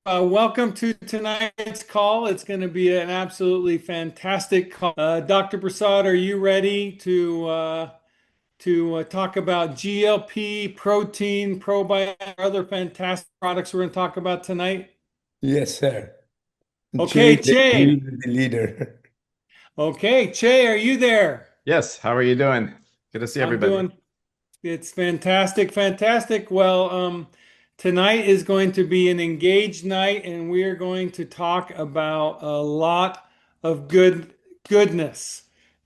Welcome to tonight's call. It's going to be an absolutely fantastic call. Dr. Prasad, are you ready to talk about GLP, protein, probiotic, other fantastic products we're going to talk about tonight? Yes, sir. Jay, Okay, he Che. is the leader. Okay, Che, are you there? Yes, how are you doing? Good to see I'm everybody. doing. It's fantastic, fantastic. Well, tonight is going to be an engaged night, and we are going to talk about a lot of goodness.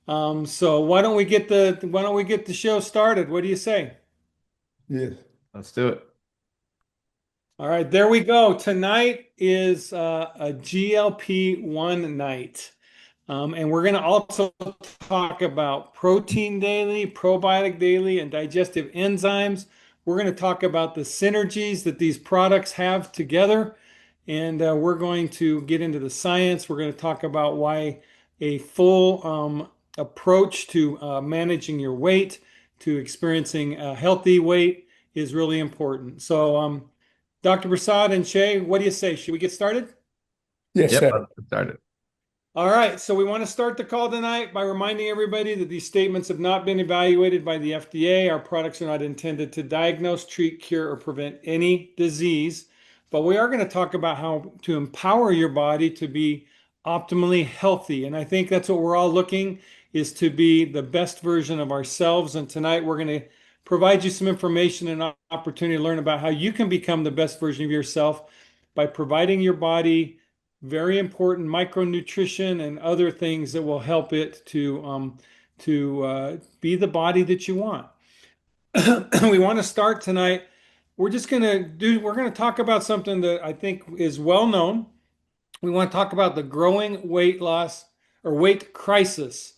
So why don't we get the show started? What do you say? Yes. Let's do it. All right, there we go. Tonight is a GLP-1 night. And we're going to also talk about protein daily, probiotic daily, and digestive enzymes. We're going to talk about the synergies that these products have together. And we're going to get into the science. We're going to talk about why a full approach to managing your weight, to experiencing a healthy weight is really important. So, Dr. Prasad and Shay, what do you say? Should we get started? Yes, Yep, sir. let's get started. All right, so we want to start the call tonight by reminding everybody that these statements have not been evaluated by the FDA. Our products are not intended to diagnose, treat, cure, or prevent any disease. But we are going to talk about how to empower your body to be optimally healthy. And I think that's what we're all looking is to be the best version of ourselves. And tonight we're going to provide you some information and opportunity to learn about how you can become the best version of yourself by providing your body very important micronutrition and other things that will help it to be the body that you want. We want to start tonight. We're going to talk about something that I think is well known. We want to talk about the growing weight loss or weight crisis.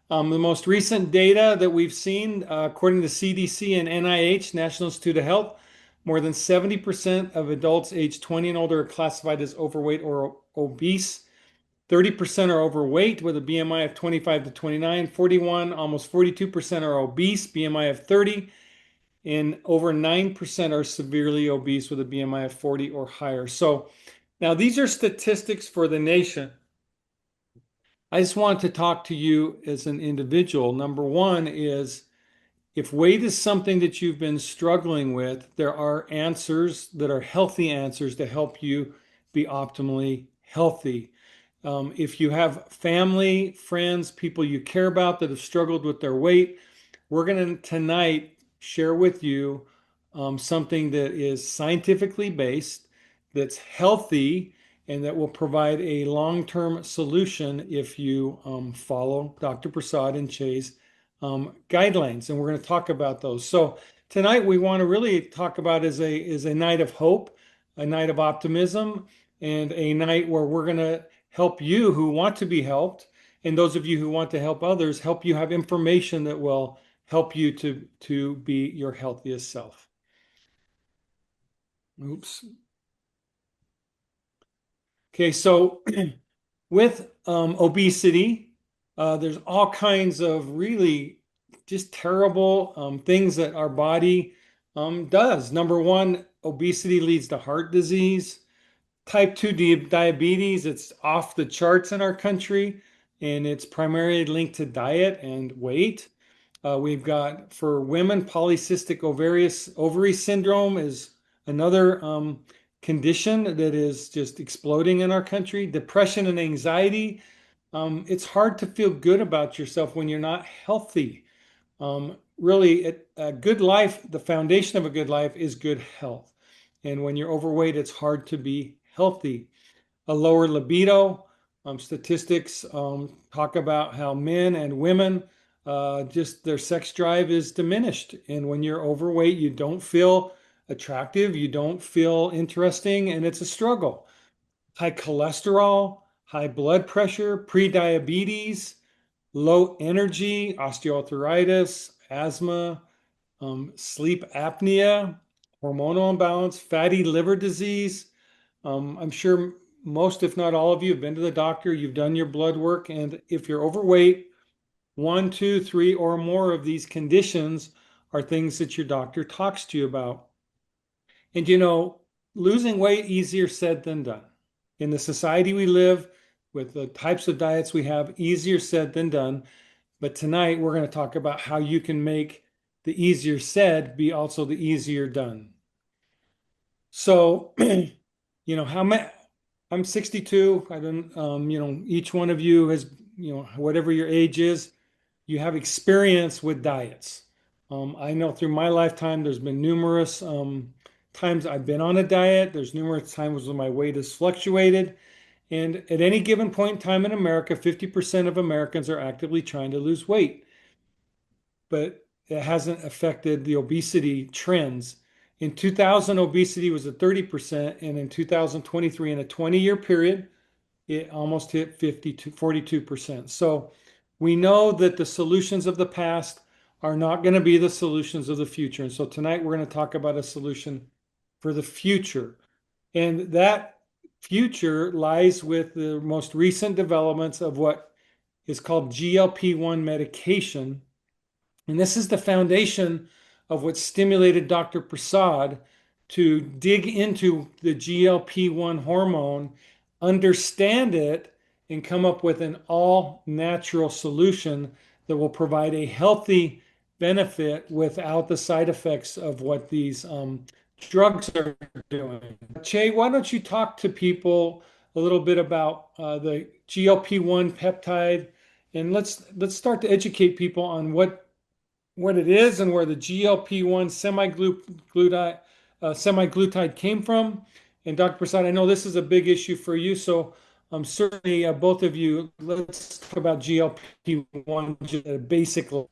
The most recent data that we've seen, according to CDC and NIH, National Institute of Health, more than 70% of adults aged 20 and older are classified as overweight or obese. 30% are overweight with a BMI of 25 to 29. 41, almost 42% are obese, BMI of 30, and over 9% are severely obese with a BMI of 40 or higher. So now these are statistics for the nation. I just want to talk to you as an individual. Number one is if weight is something that you've been struggling with, there are answers that are healthy answers to help you be optimally healthy. If you have family, friends, people you care about that have struggled with their weight, we're going to tonight share with you something that is scientifically based, that's healthy, and that will provide a long-term solution if you follow Dr. Prasad and Chay's guidelines. And we're going to talk about those. So tonight we want to really talk about is a night of hope, a night of optimism, and a night where we're going to help you who want to be helped, and those of you who want to help others, help you have information that will help you to be your healthiest self. Oops. Okay, so with obesity, there's all kinds of really just terrible things that our body does. Number one, obesity leads to heart disease. Type 2 diabetes, it's off the charts in our country, and it's primarily linked to diet and weight. We've got for women, polycystic ovary syndrome is another condition that is just exploding in our country. Depression and anxiety. It's hard to feel good about yourself when you're not healthy. Really, a good life, the foundation of a good life is good health. And when you're overweight, it's hard to be healthy. A lower libido. Statistics talk about how men and women just their sex drive is diminished. And when you're overweight, you don't feel attractive, you don't feel interesting, and it's a struggle. High cholesterol, high blood pressure, prediabetes, low energy, osteoarthritis, asthma, sleep apnea, hormonal imbalance, fatty liver disease. I'm sure most, if not all of you, have been to the doctor, you've done your blood work, and if you're overweight, one, two, three, or more of these conditions are things that your doctor talks to you about. And losing weight easier said than done. In the society we live, with the types of diets we have, easier said than done. But tonight we're going to talk about how you can make the easier said be also the easier done. So, how many? I'm 62. I don't, each one of you has, whatever your age is, you have experience with diets. I know through my lifetime, there's been numerous times I've been on a diet. There's numerous times when my weight has fluctuated. And at any given point in time in America, 50% of Americans are actively trying to lose weight, but it hasn't affected the obesity trends. In 2000, obesity was at 30%, and in 2023, in a 20-year period, it almost hit 50 to 42%. So we know that the solutions of the past are not going to be the solutions of the future. And so tonight we're going to talk about a solution for the future. And that future lies with the most recent developments of what is called GLP-1 medication. And this is the foundation of what stimulated Dr. Prasad to dig into the GLP-1 hormone, understand it, and come up with an all natural solution that will provide a healthy benefit without the side effects of what these drugs are doing. Che, why don't you talk to people a little bit about the GLP-1 peptide, and let's start to educate people on what it is and where the GLP-1 semaglutide came from. And Dr. Prasad, I know this is a big issue for you, so certainly both of you, let's talk about GLP-1 basically.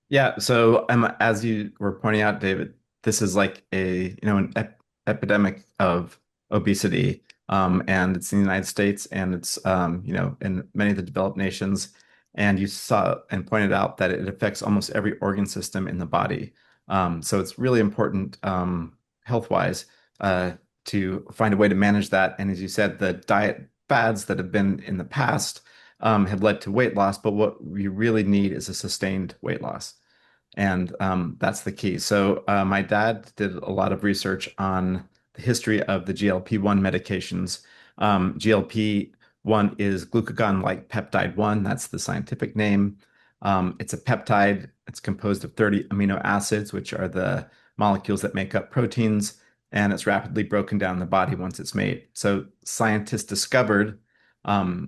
Yeah. So as you were pointing out, David, this is like an epidemic of obesity, and it's in the United States, and it's in many of the developed nations. And you saw and pointed out that it affects almost every organ system in the body. So it's really important, health-wise, to find a way to manage that. And as you said, the diet fads that have been in the past have led to weight loss, but what we really need is a sustained weight loss. And that's the key. So my dad did a lot of research on the history of the GLP-1 medications. GLP-1 is glucagon-like peptide 1. That's the scientific name. It's a peptide. It's composed of 30 amino acids, which are the molecules that make up proteins, and it's rapidly broken down in the body once it's made. So scientists discovered a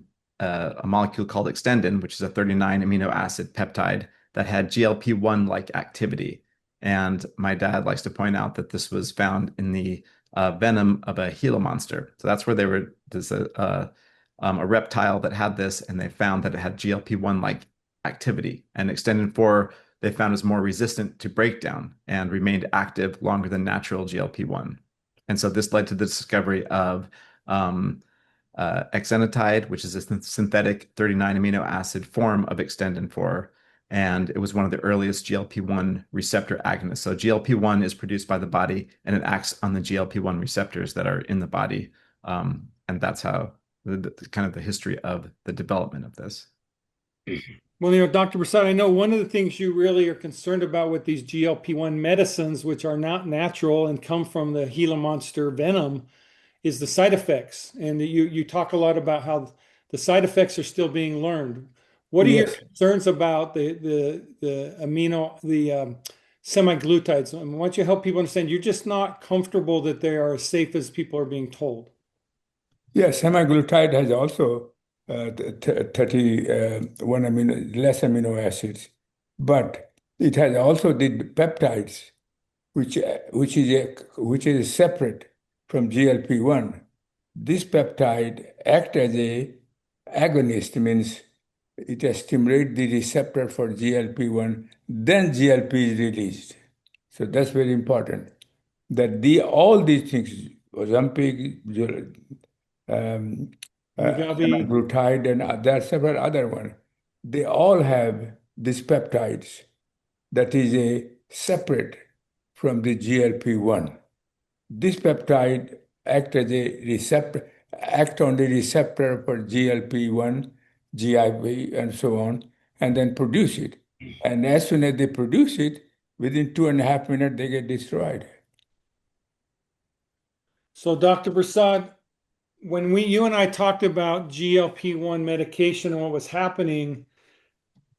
molecule called extendin, which is a 39 amino acid peptide that had GLP-1 like activity. And my dad likes to point out that this was found in the venom of a Gila monster. So that's where there's a reptile that had this, and they found that it had GLP-1 like activity. And extendin 4 they found was more resistant to breakdown and remained active longer than natural GLP-1. And so this led to the discovery of exenatide, which is a synthetic 39 amino acid form of extendin 4. And it was one of the earliest GLP-1 receptor agonists. So GLP-1 is produced by the body, and it acts on the GLP-1 receptors that are in the body. And that's how kind of the history of the development of this. Well, Dr. Prasad, I know one of the things you really are concerned about with these GLP-1 medicines, which are not natural and come from the Gila monster venom, is the side effects. And you talk a lot about how the side effects are still being learned. What are your Yes. concerns about the semaglutides? I mean, why don't you help people understand you're just not comfortable that they are as safe as people are being told? Yes, semaglutide has also 31 less amino acids, but it has also the peptides, which is separate from GLP-1. This peptide act as a agonist, means it stimulates the receptor for GLP-1, then GLP is released. So that's very important. That all these things, Ozempic, Wegovy. semaglutide, and there are several other ones. They all have these peptides that is a separate from the GLP-1. This peptide act on the receptor for GLP-1, GIP, and so on, and then produce it. And as soon as they produce it, within 2.5 minutes, they get destroyed. So, Dr. Prasad, when you and I talked about GLP-1 medication and what was happening,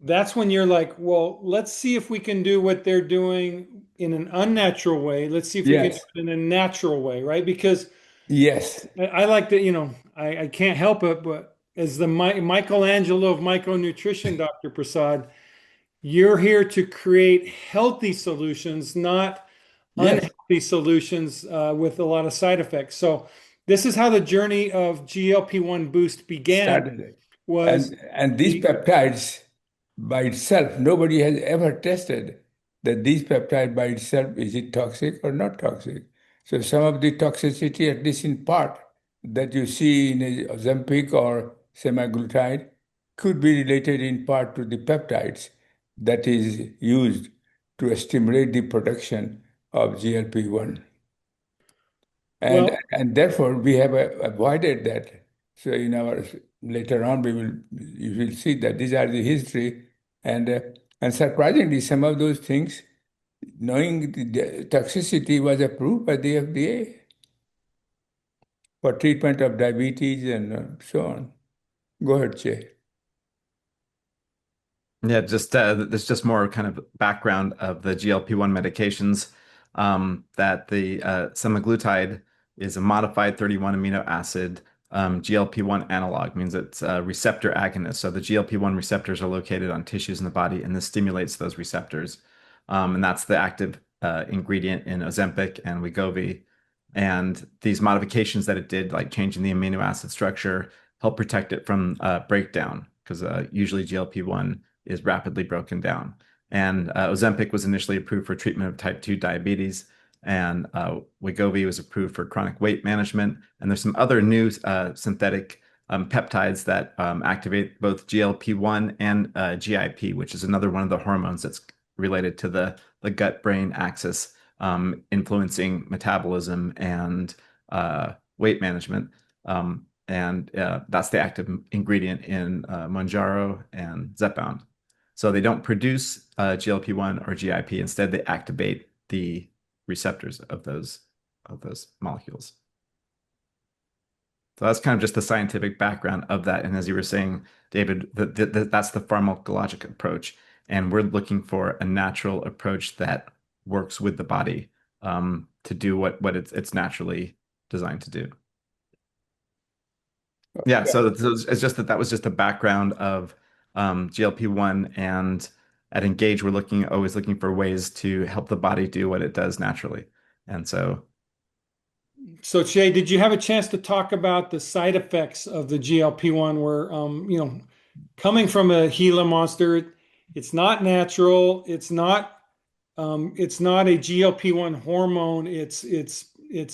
that's when you're like, well, let's see if we can do what they're doing in an unnatural way. Let's see if we can do Yes, it in a natural way, right? Because yes, I like that, I can't help it, but as the Michelangelo of micronutrition, Dr. Prasad, you're here to create healthy solutions, not yes. unhealthy solutions with a lot of side effects. So this is how the journey of GLP-1 Boost began, Started. was And these the peptides by itself, nobody has ever tested that these peptide by itself, is it toxic or not toxic? So some of the toxicity, at least in part, that you see in a Ozempic or semaglutide could be related in part to the peptides that is used to stimulate the production of GLP-1. well, And therefore we have avoided that. So in our later on you will see that these are the history and surprisingly some of those things, knowing the toxicity, was approved by the FDA for treatment of diabetes and so on. Go ahead, Jay. Yeah, just there's just more kind of background of the GLP-1 medications. That the semaglutide is a modified 31 amino acid GLP-1 analog, means it's a receptor agonist. So the GLP-1 receptors are located on tissues in the body, and this stimulates those receptors. And that's the active ingredient in Ozempic and Wegovy. And these modifications that it did, like changing the amino acid structure, help protect it from breakdown, because usually GLP-1 is rapidly broken down. And Ozempic was initially approved for treatment of type 2 diabetes, and Wegovy was approved for chronic weight management. And there's some other new synthetic peptides that activate both GLP-1 and GIP, which is another one of the hormones that's related to the gut-brain axis, influencing metabolism and weight management. And that's the active ingredient in Mounjaro and Zepbound. So they don't produce GLP-1 or GIP. Instead, they activate the receptors of those molecules. So that's kind of just the scientific background of that. And as you were saying, David, that's the pharmacologic approach. And we're looking for a natural approach that works with the body to do what it's naturally designed to do. Yeah, so it's just that was just the background of GLP-1, and at Engage, we're always looking for ways to help the body do what it does naturally. And so, so Shay, did you have a chance to talk about the side effects of the GLP-1 where, coming from a Gila monster, it's not natural, it's not a GLP-1 hormone, it's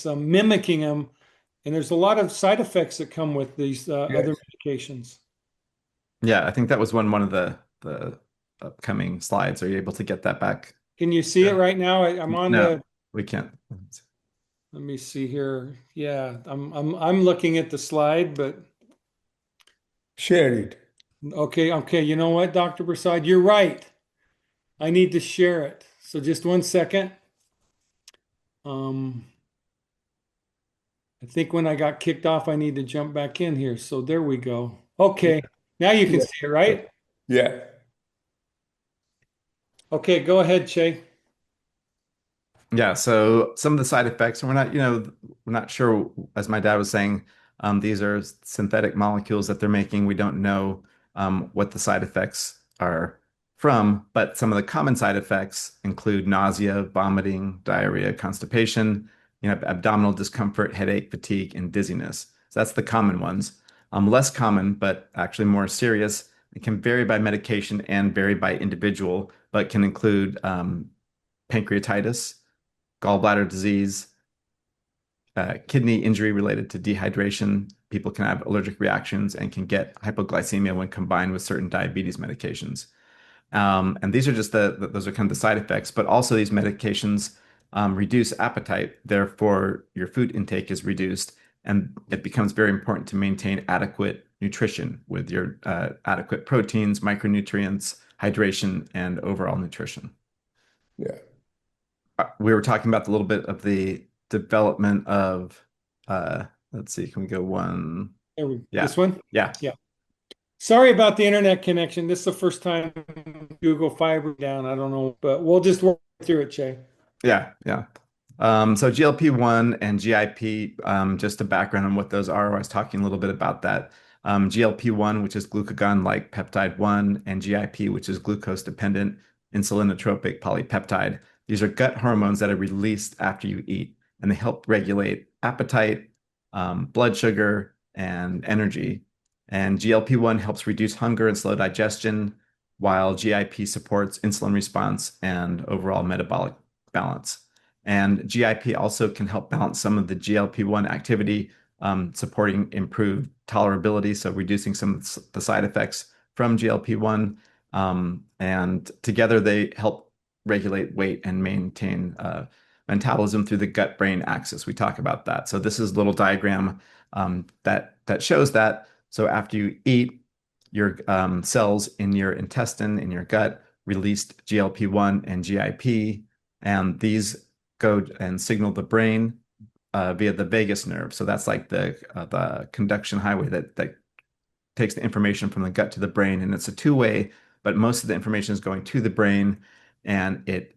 mimicking them, and there's a lot of side effects that come with these other Yes. medications. yeah, I think that was one of the upcoming slides. Are you able to get that back? Can you see it Yeah. right now? I'm on No, the, we can't. let me see here. Yeah, I'm looking at the slide, but Share it. okay. You know what, Dr. Prasad, you're right. I need to share it. So just one second. Um, I think when I got kicked off, I need to jump back in here. So there we go. Okay, now you can Yeah. see it, right? Yeah. Okay, go ahead, Shay. Yeah, so some of the side effects, and we're not sure, as my dad was saying, these are synthetic molecules that they're making. We don't know what the side effects are from, but some of the common side effects include nausea, vomiting, diarrhea, constipation, abdominal discomfort, headache, fatigue, and dizziness. So that's the common ones. Less common, but actually more serious. It can vary by medication and vary by individual, but can include pancreatitis, gallbladder disease, kidney injury related to dehydration. People can have allergic reactions and can get hypoglycemia when combined with certain diabetes medications. And these are just those are kind of the side effects, but also these medications reduce appetite. Therefore, your food intake is reduced, and it becomes very important to maintain adequate nutrition with your adequate proteins, micronutrients, hydration, and overall nutrition. Yeah. We were talking about a little bit of the development of let's see, can we go one? This Yeah, one? yeah, Yeah. Sorry about the internet connection. This is the first time Google Fiber down. I don't know, but we'll just work through it, Che. yeah. So GLP-1 and GIP, just a background on what those are. I was talking a little bit about that. GLP-1, which is glucagon-like peptide 1, and GIP, which is glucose-dependent insulinotropic polypeptide. These are gut hormones that are released after you eat, and they help regulate appetite, blood sugar, and energy. And GLP-1 helps reduce hunger and slow digestion, while GIP supports insulin response and overall metabolic balance. And GIP also can help balance some of the GLP-1 activity, supporting improved tolerability, so reducing some of the side effects from GLP-1. And together they help regulate weight and maintain metabolism through the gut-brain axis. We talk about that. So this is a little diagram that shows that. So after you eat, your cells in your intestine, in your gut, released GLP-1 and GIP, and these go and signal the brain via the vagus nerve. So that's like the conduction highway that takes the information from the gut to the brain, and it's a two-way, but most of the information is going to the brain, and it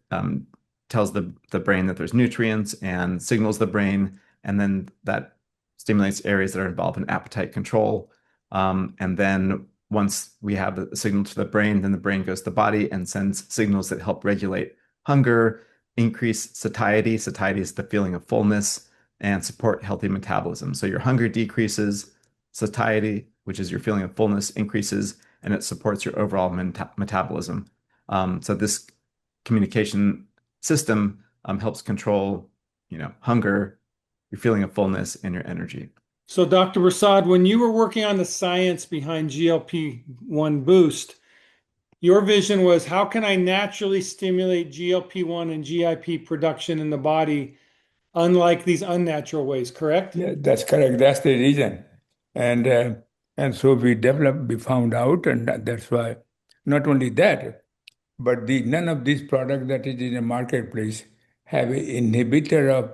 tells the brain that there's nutrients and signals the brain, and then that stimulates areas that are involved in appetite control. And then once we have the signal to the brain, then the brain goes to the body and sends signals that help regulate hunger, increase satiety. Satiety is the feeling of fullness, and support healthy metabolism. So your hunger decreases, satiety, which is your feeling of fullness, increases, and it supports your overall metabolism. So this communication system helps control, hunger, your feeling of fullness, and your energy. So, Dr. Prasad, when you were working on the science behind GLP-1 Boost, your vision was how can I naturally stimulate GLP-1 and GIP production in the body, unlike these unnatural ways, correct? Yeah, that's correct. That's the reason. And and so we found out, and that's why not only that, but none of these products that is in the marketplace have an inhibitor of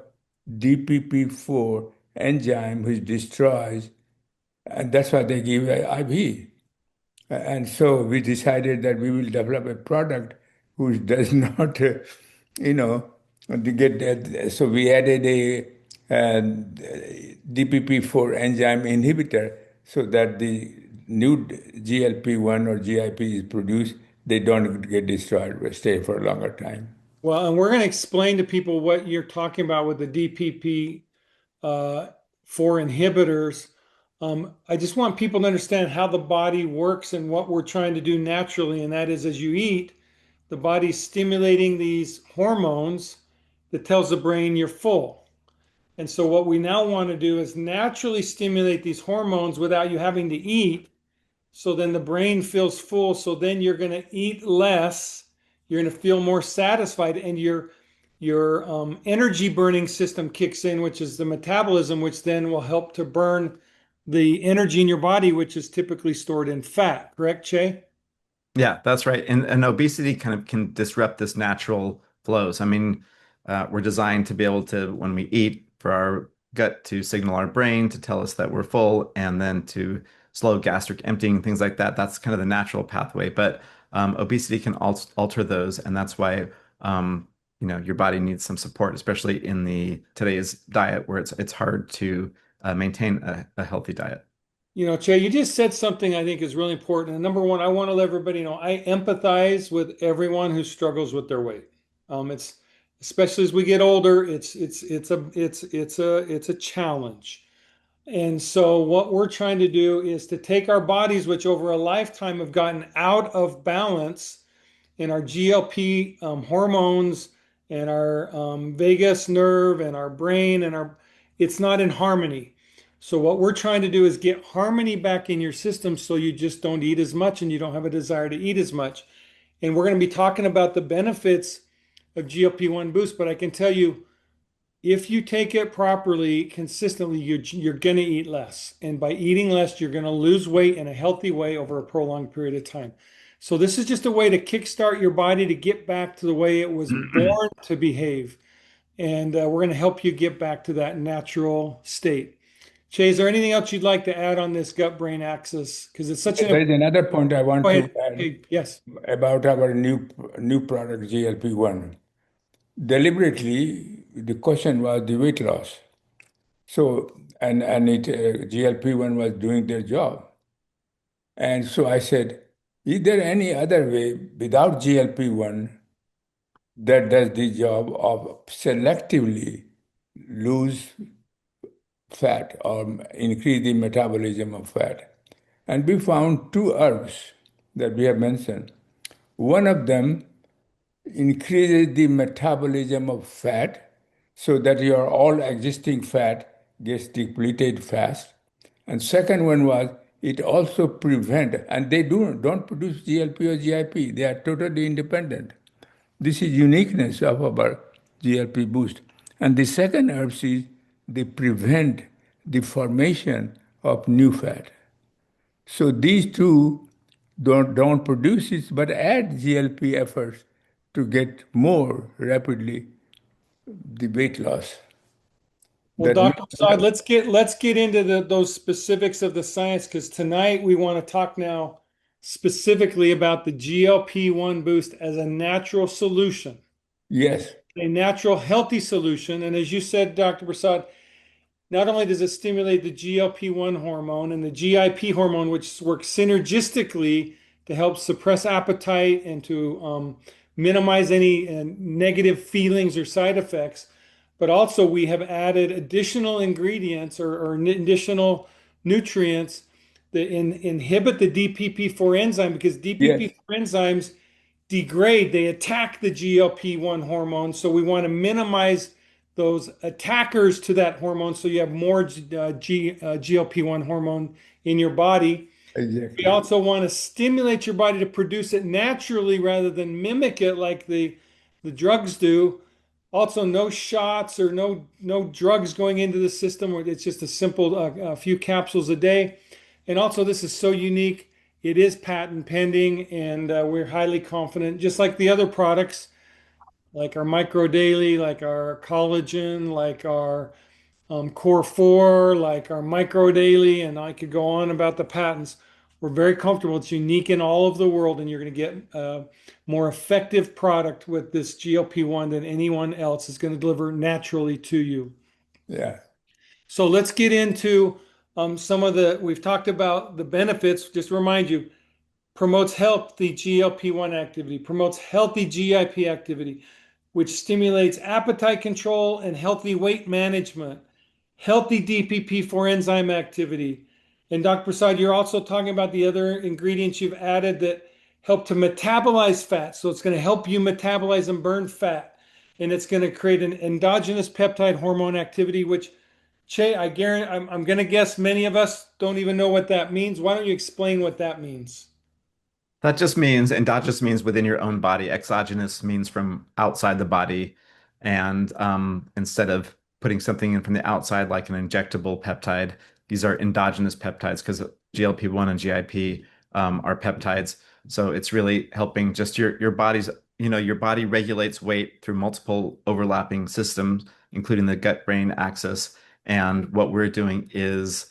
DPP4 enzyme which destroys, and that's why they give IV. And so we decided that we will develop a product which does not, you know, to get that. So we added a DPP4 enzyme inhibitor so that the new GLP-1 or GIP is produced, they don't get destroyed, but stay for a longer time. Well, and we're going to explain to people what you're talking about with the DPP four inhibitors. I just want people to understand how the body works and what we're trying to do naturally, and that is as you eat, the body's stimulating these hormones that tells the brain you're full. And so what we now want to do is naturally stimulate these hormones without you having to eat. So then the brain feels full. So then you're going to eat less. You're going to feel more satisfied, and your energy burning system kicks in, which is the metabolism, which then will help to burn the energy in your body, which is typically stored in fat. Correct, Che? Yeah, that's right. And obesity kind of can disrupt this natural flows. I mean, we're designed to be able to, when we eat, for our gut to signal our brain to tell us that we're full, and then to slow gastric emptying, things like that. That's kind of the natural pathway. But obesity can alter those, and that's why your body needs some support, especially in the today's diet where it's hard to maintain a healthy diet. Che, you just said something I think is really important. And number one, I want to let everybody know I empathize with everyone who struggles with their weight. It's especially as we get older, it's a challenge. And so what we're trying to do is to take our bodies, which over a lifetime have gotten out of balance in our GLP hormones and our vagus nerve and our brain it's not in harmony. So what we're trying to do is get harmony back in your system so you just don't eat as much and you don't have a desire to eat as much. And we're going to be talking about the benefits of GLP-1 Boost, but I can tell you if you take it properly, consistently, you're going to eat less. And by eating less, you're going to lose weight in a healthy way over a prolonged period of time. So this is just a way to kickstart your body to get back to the way it was born to behave. and we're going to help you get back to that natural state. Jay, is there anything else you'd like to add on this gut-brain axis? Because it's such an There is another point I want Go to ahead. add Okay, yes. about our new product GLP-1. Deliberately, the question was the weight loss. So and it GLP-1 was doing their job. And so I said, is there any other way without GLP-1 that does the job of selectively lose fat or increase the metabolism of fat? And we found two herbs that we have mentioned. One of them increases the metabolism of fat so that your all existing fat gets depleted fast. And second one was it also prevent, and they don't produce GLP or GIP. They are totally independent. This is uniqueness of our GLP boost. And the second herbs is they prevent the formation of new fat. So these two don't produce it, but add GLP efforts to get more rapidly the weight loss. Well, That Dr. Prasad, let's get into those specifics of the science because tonight we want to talk now specifically about the GLP-1 boost as a natural solution, yes, a natural healthy solution. And as you said, Dr. Prasad, not only does it stimulate the GLP-1 hormone and the GIP hormone, which works synergistically to help suppress appetite and to minimize any negative feelings or side effects, but also we have added additional ingredients or additional nutrients that inhibit the DPP-4 enzyme because yes, DPP-4 enzymes degrade, they attack the GLP-1 hormone. So we want to minimize those attackers to that hormone so you have more GLP-1 hormone in your body. We exactly. also want to stimulate your body to produce it naturally rather than mimic it like the drugs do. Also, no shots or no drugs going into the system. It's just a simple a few capsules a day. And also, this is so unique. It is patent pending, and we're highly confident, just like the other products, like our Micro Daily, like our collagen, like our Core 4, like our Micro Daily, and I could go on about the patents. We're very comfortable. It's unique in all of the world, and you're going to get a more effective product with this GLP-1 than anyone else is going to deliver naturally to you. Yeah, So let's get into some of we've talked about the benefits. Just to remind you, promotes healthy GLP-1 activity, promotes healthy GIP activity, which stimulates appetite control and healthy weight management, healthy DPP-4 enzyme activity. And Dr. Prasad, you're also talking about the other ingredients you've added that help to metabolize fat. So it's going to help you metabolize and burn fat. And it's going to create an endogenous peptide hormone activity, which Che, I guarantee I'm going to guess many of us don't even know what that means. Why don't you explain what that means? That just means endogenous means within your own body. Exogenous means from outside the body. And instead of putting something in from the outside, like an injectable peptide, these are endogenous peptides because GLP-1 and GIP are peptides. So it's really helping just your body's, your body regulates weight through multiple overlapping systems, including the gut-brain axis. And what we're doing is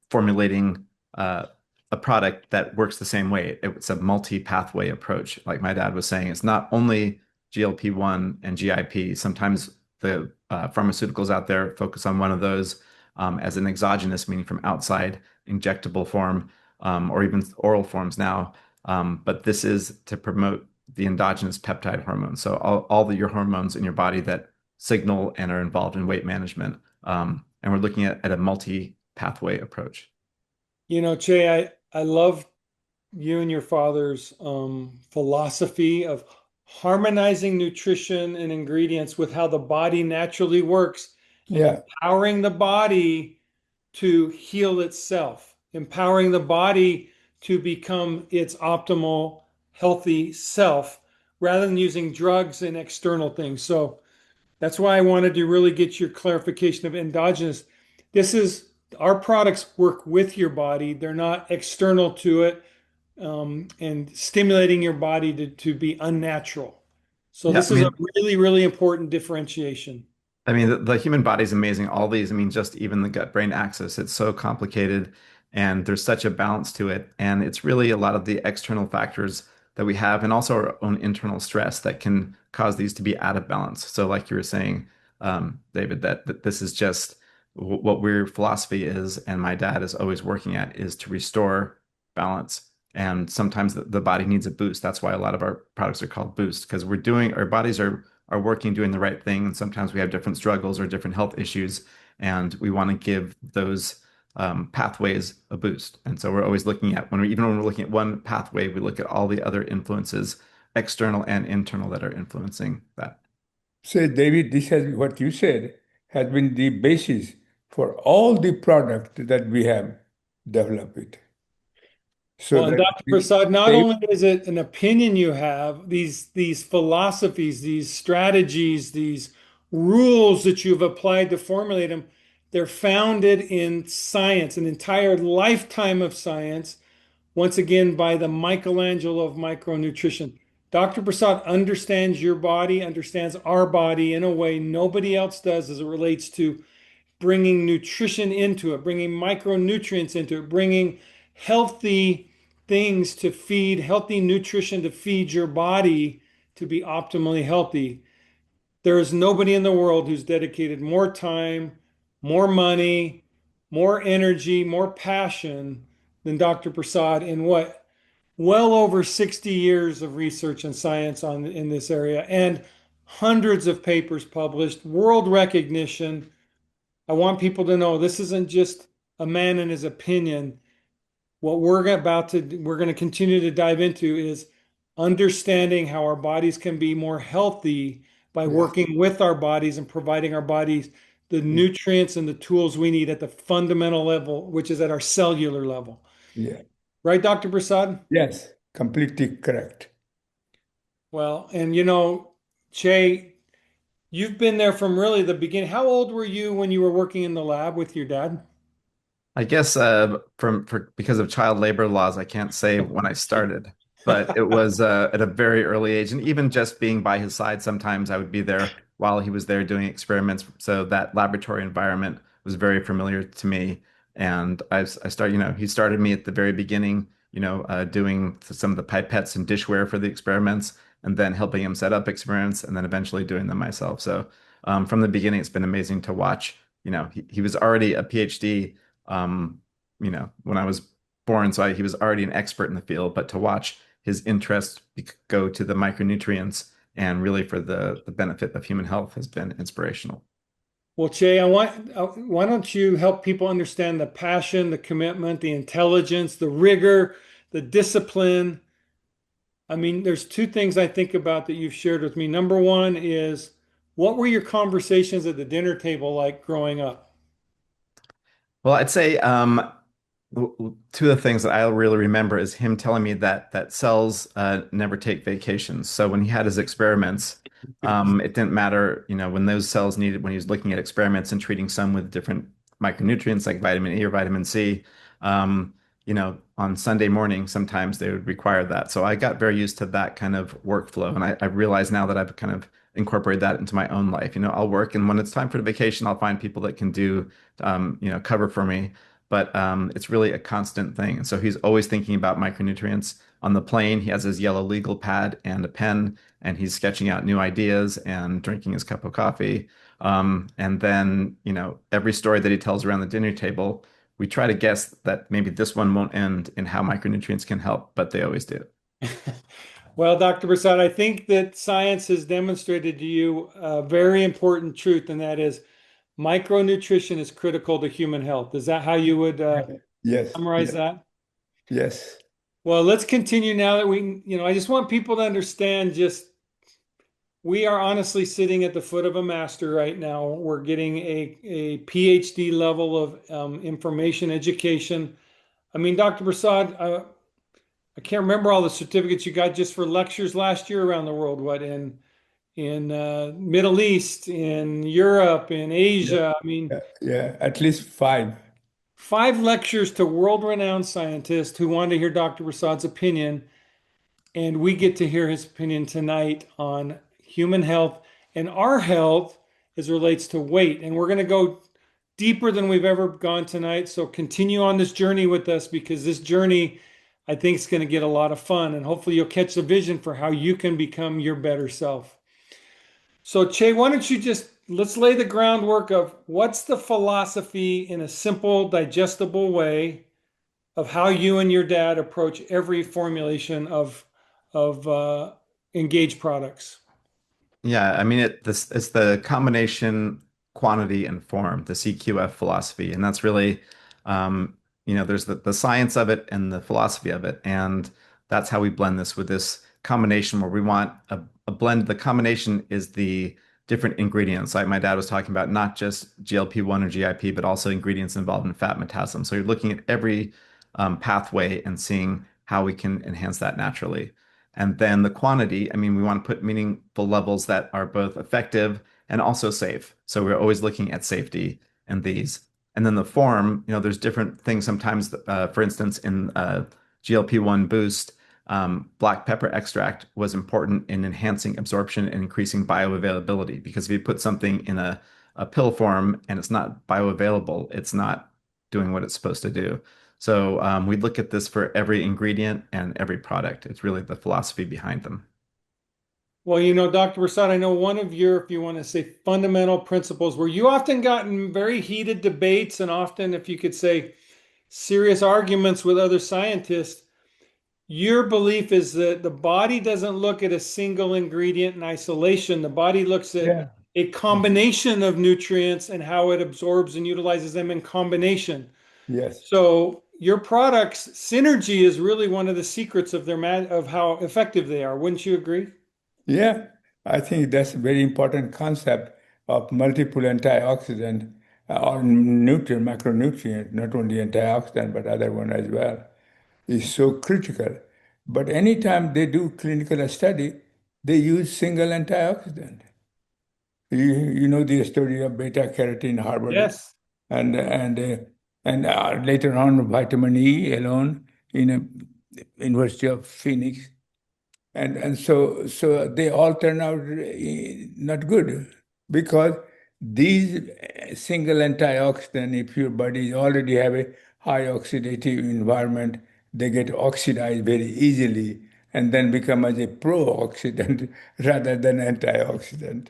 formulating a product that works the same way. It's a multi-pathway approach. Like my dad was saying, it's not only GLP-1 and GIP. Sometimes the pharmaceuticals out there focus on one of those as an exogenous, meaning from outside injectable form, or even oral forms now. But this is to promote the endogenous peptide hormone. So all your hormones in your body that signal and are involved in weight management. And we're looking at a multi-pathway approach. Che, I love you and your father's philosophy of harmonizing nutrition and ingredients with how the body naturally works and yeah, empowering the body to heal itself, empowering the body to become its optimal, healthy self rather than using drugs and external things. So that's why I wanted to really get your clarification of endogenous. This is our products work with your body, they're not external to it and stimulating your body to be unnatural. So Yeah, this is a really, really important differentiation. I mean, the human body is amazing. All these, I mean, just even the gut-brain axis, it's so complicated and there's such a balance to it. And it's really a lot of the external factors that we have and also our own internal stress that can cause these to be out of balance. So, like you were saying, David, that this is just what our philosophy is, and my dad is always working at is to restore balance. And sometimes the body needs a boost. That's why a lot of our products are called boost because we're doing our bodies are working, doing the right thing. And sometimes we have different struggles or different health issues, and we want to give those pathways a boost. And so we're always looking at even when we're looking at one pathway, we look at all the other influences, external and internal, that are influencing that. So, David, this has what you said has been the basis for all the product that we have developed. So Well, and that Dr. we Prasad, not save, only is it an opinion you have, these philosophies, these strategies, these rules that you've applied to formulate them, they're founded in science, an entire lifetime of science, once again by the Michelangelo of micronutrition. Dr. Prasad understands your body, understands our body in a way nobody else does as it relates to bringing nutrition into it, bringing micronutrients into it, bringing healthy things to feed, healthy nutrition to feed your body to be optimally healthy. There is nobody in the world who's dedicated more time, more money, more energy, more passion than Dr. Prasad in what? Well over 60 years of research and science in this area and hundreds of papers published, world recognition. I want people to know this isn't just a man and his opinion. What we're going to continue to dive into is understanding how our bodies can be more healthy by yes, working with our bodies and providing our bodies the nutrients and the tools we need at the fundamental level, which is at our cellular level. yeah, Right, Dr. Prasad? yes, completely correct. Well, and Che, you've been there from really the beginning. How old were you when you were working in the lab with your dad? I guess because of child labor laws, I can't say when I started, but it was at a very early age, and even just being by his side, sometimes I would be there while he was there doing experiments. So that laboratory environment was very familiar to me, and I started, he started me at the very beginning, doing some of the pipettes and dishware for the experiments, and then helping him set up experiments, and then eventually doing them myself. So from the beginning, it's been amazing to watch. He was already a PhD um, when I was born. So he was already an expert in the field, but to watch his interest go to the micronutrients and really for the benefit of human health has been inspirational. Well, Che, why don't you help people understand the passion, the commitment, the intelligence, the rigor, the discipline? I mean, there's two things I think about that you've shared with me. Number one is what were your conversations at the dinner table like growing up? Well, I'd say two of the things that I really remember is him telling me that cells never take vacations. So when he had his experiments, it didn't matter, when those cells needed, when he was looking at experiments and treating some with different micronutrients like vitamin E or vitamin C, on Sunday morning, sometimes they would require that. So I got very used to that kind of workflow. And I realize now that I've kind of incorporated that into my own life. I'll work, and when it's time for the vacation, I'll find people that can do, cover for me, but it's really a constant thing. And so he's always thinking about micronutrients. On the plane, he has his yellow legal pad and a pen, and he's sketching out new ideas and drinking his cup of coffee. And then, every story that he tells around the dinner table, we try to guess that maybe this one won't end in how micronutrients can help, but they always do. Well, Dr. Prasad, I think that science has demonstrated to you a very important truth, and that is micronutrition is critical to human health. Is that how you would Yes, summarize yes, that? yes. Well, let's continue now that I just want people to understand just we are honestly sitting at the foot of a master right now. We're getting a PhD level of information education. I mean, Dr. Prasad, I can't remember all the certificates you got just for lectures last year around the world. What in Middle East, in Europe, in Yeah, Asia. I mean, yeah, yeah, at least five. 5 lectures to world-renowned scientists who wanted to hear Dr. Prasad's opinion, and we get to hear his opinion tonight on human health and our health as it relates to weight. And we're going to go deeper than we've ever gone tonight. So continue on this journey with us because this journey, I think, is going to get a lot of fun. And hopefully you'll catch the vision for how you can become your better self. So, Che, why don't you just let's lay the groundwork of what's the philosophy in a simple, digestible way of how you and your dad approach every formulation of Engage products. Yeah, I mean this it's the combination quantity and form, the CQF philosophy, and that's really there's the science of it and the philosophy of it, and that's how we blend this with this combination where we want a blend. The combination is the different ingredients. Like my dad was talking about, not just GLP-1 or GIP, but also ingredients involved in fat metabolism. So you're looking at every pathway and seeing how we can enhance that naturally. And then the quantity, I mean, we want to put meaningful levels that are both effective and also safe. So we're always looking at safety in these. And then the form, there's different things sometimes, for instance, in GLP-1 Boost, black pepper extract was important in enhancing absorption and increasing bioavailability. Because if you put something in a pill form and it's not bioavailable, it's not doing what it's supposed to do. So we look at this for every ingredient and every product. It's really the philosophy behind them. Well, Dr. Prasad, I know one of your, if you want to say, fundamental principles where you often got in very heated debates and often, if you could say, serious arguments with other scientists. Your belief is that the body doesn't look at a single ingredient in isolation. The body looks at Yeah. a combination of nutrients and how it absorbs and utilizes them in combination. Yes. So your products synergy is really one of the secrets of of how effective they are. Wouldn't you agree? Yeah. I think that's a very important concept of multiple antioxidant or nutrient, macronutrient, not only antioxidant, but other one as well, is so critical. But anytime they do clinical study, they use single antioxidant. You know the story of beta carotene, Harvard, Yes. and and uh, and later on vitamin E alone in a University of Phoenix, and so they all turn out not good because these single antioxidant, if your body already have a high oxidative environment, they get oxidized very easily and then become as a pro-oxidant rather than antioxidant.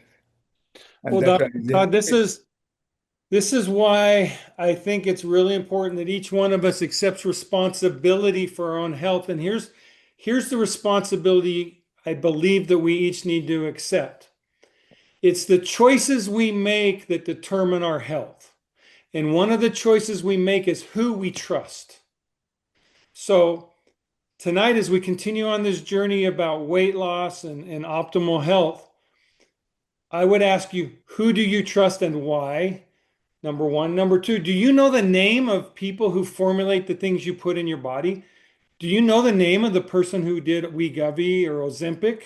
And Well, that's Dr. why Todd, this is why I think it's really important that each one of us accepts responsibility for our own health. And here's the responsibility I believe that we each need to accept. It's the choices we make that determine our health. And one of the choices we make is who we trust. So tonight, as we continue on this journey about weight loss and optimal health, I would ask you, who do you trust and why? Number one. Number two, do you know the name of people who formulate the things you put in your body? Do you know the name of the person who did Wegovy or Ozempic?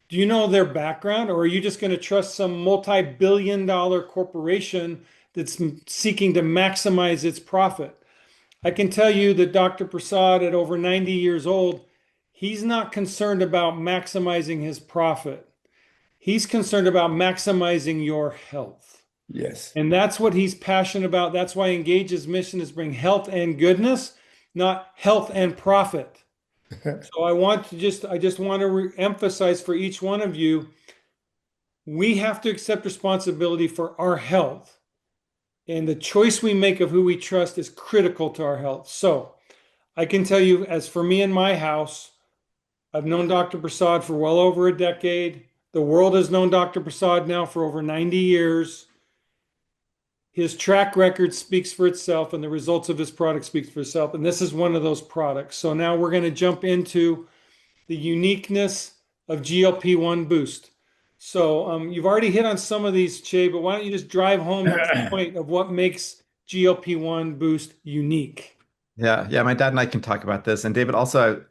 Do you know their background, or are you just going to trust some multi-billion-dollar corporation that's seeking to maximize its profit? I can tell you that Dr. Prasad, at over 90 years old, he's not concerned about maximizing his profit. He's concerned about maximizing your health. yes. And that's what he's passionate about. That's why Engage's mission is bring health and goodness, not health and profit. So I just want to emphasize for each one of you, we have to accept responsibility for our health. And the choice we make of who we trust is critical to our health. So I can tell you, as for me in my house, I've known Dr. Prasad for well over a decade. The world has known Dr. Prasad now for over 90 years. His track record speaks for itself, and the results of his product speaks for itself. And this is one of those products. So now we're going to jump into the uniqueness of GLP-1 Boost. So you've already hit on some of these, Che, but why don't you just drive home the point of what makes GLP-1 Boost unique? Yeah, my dad and I can talk about this. And David also,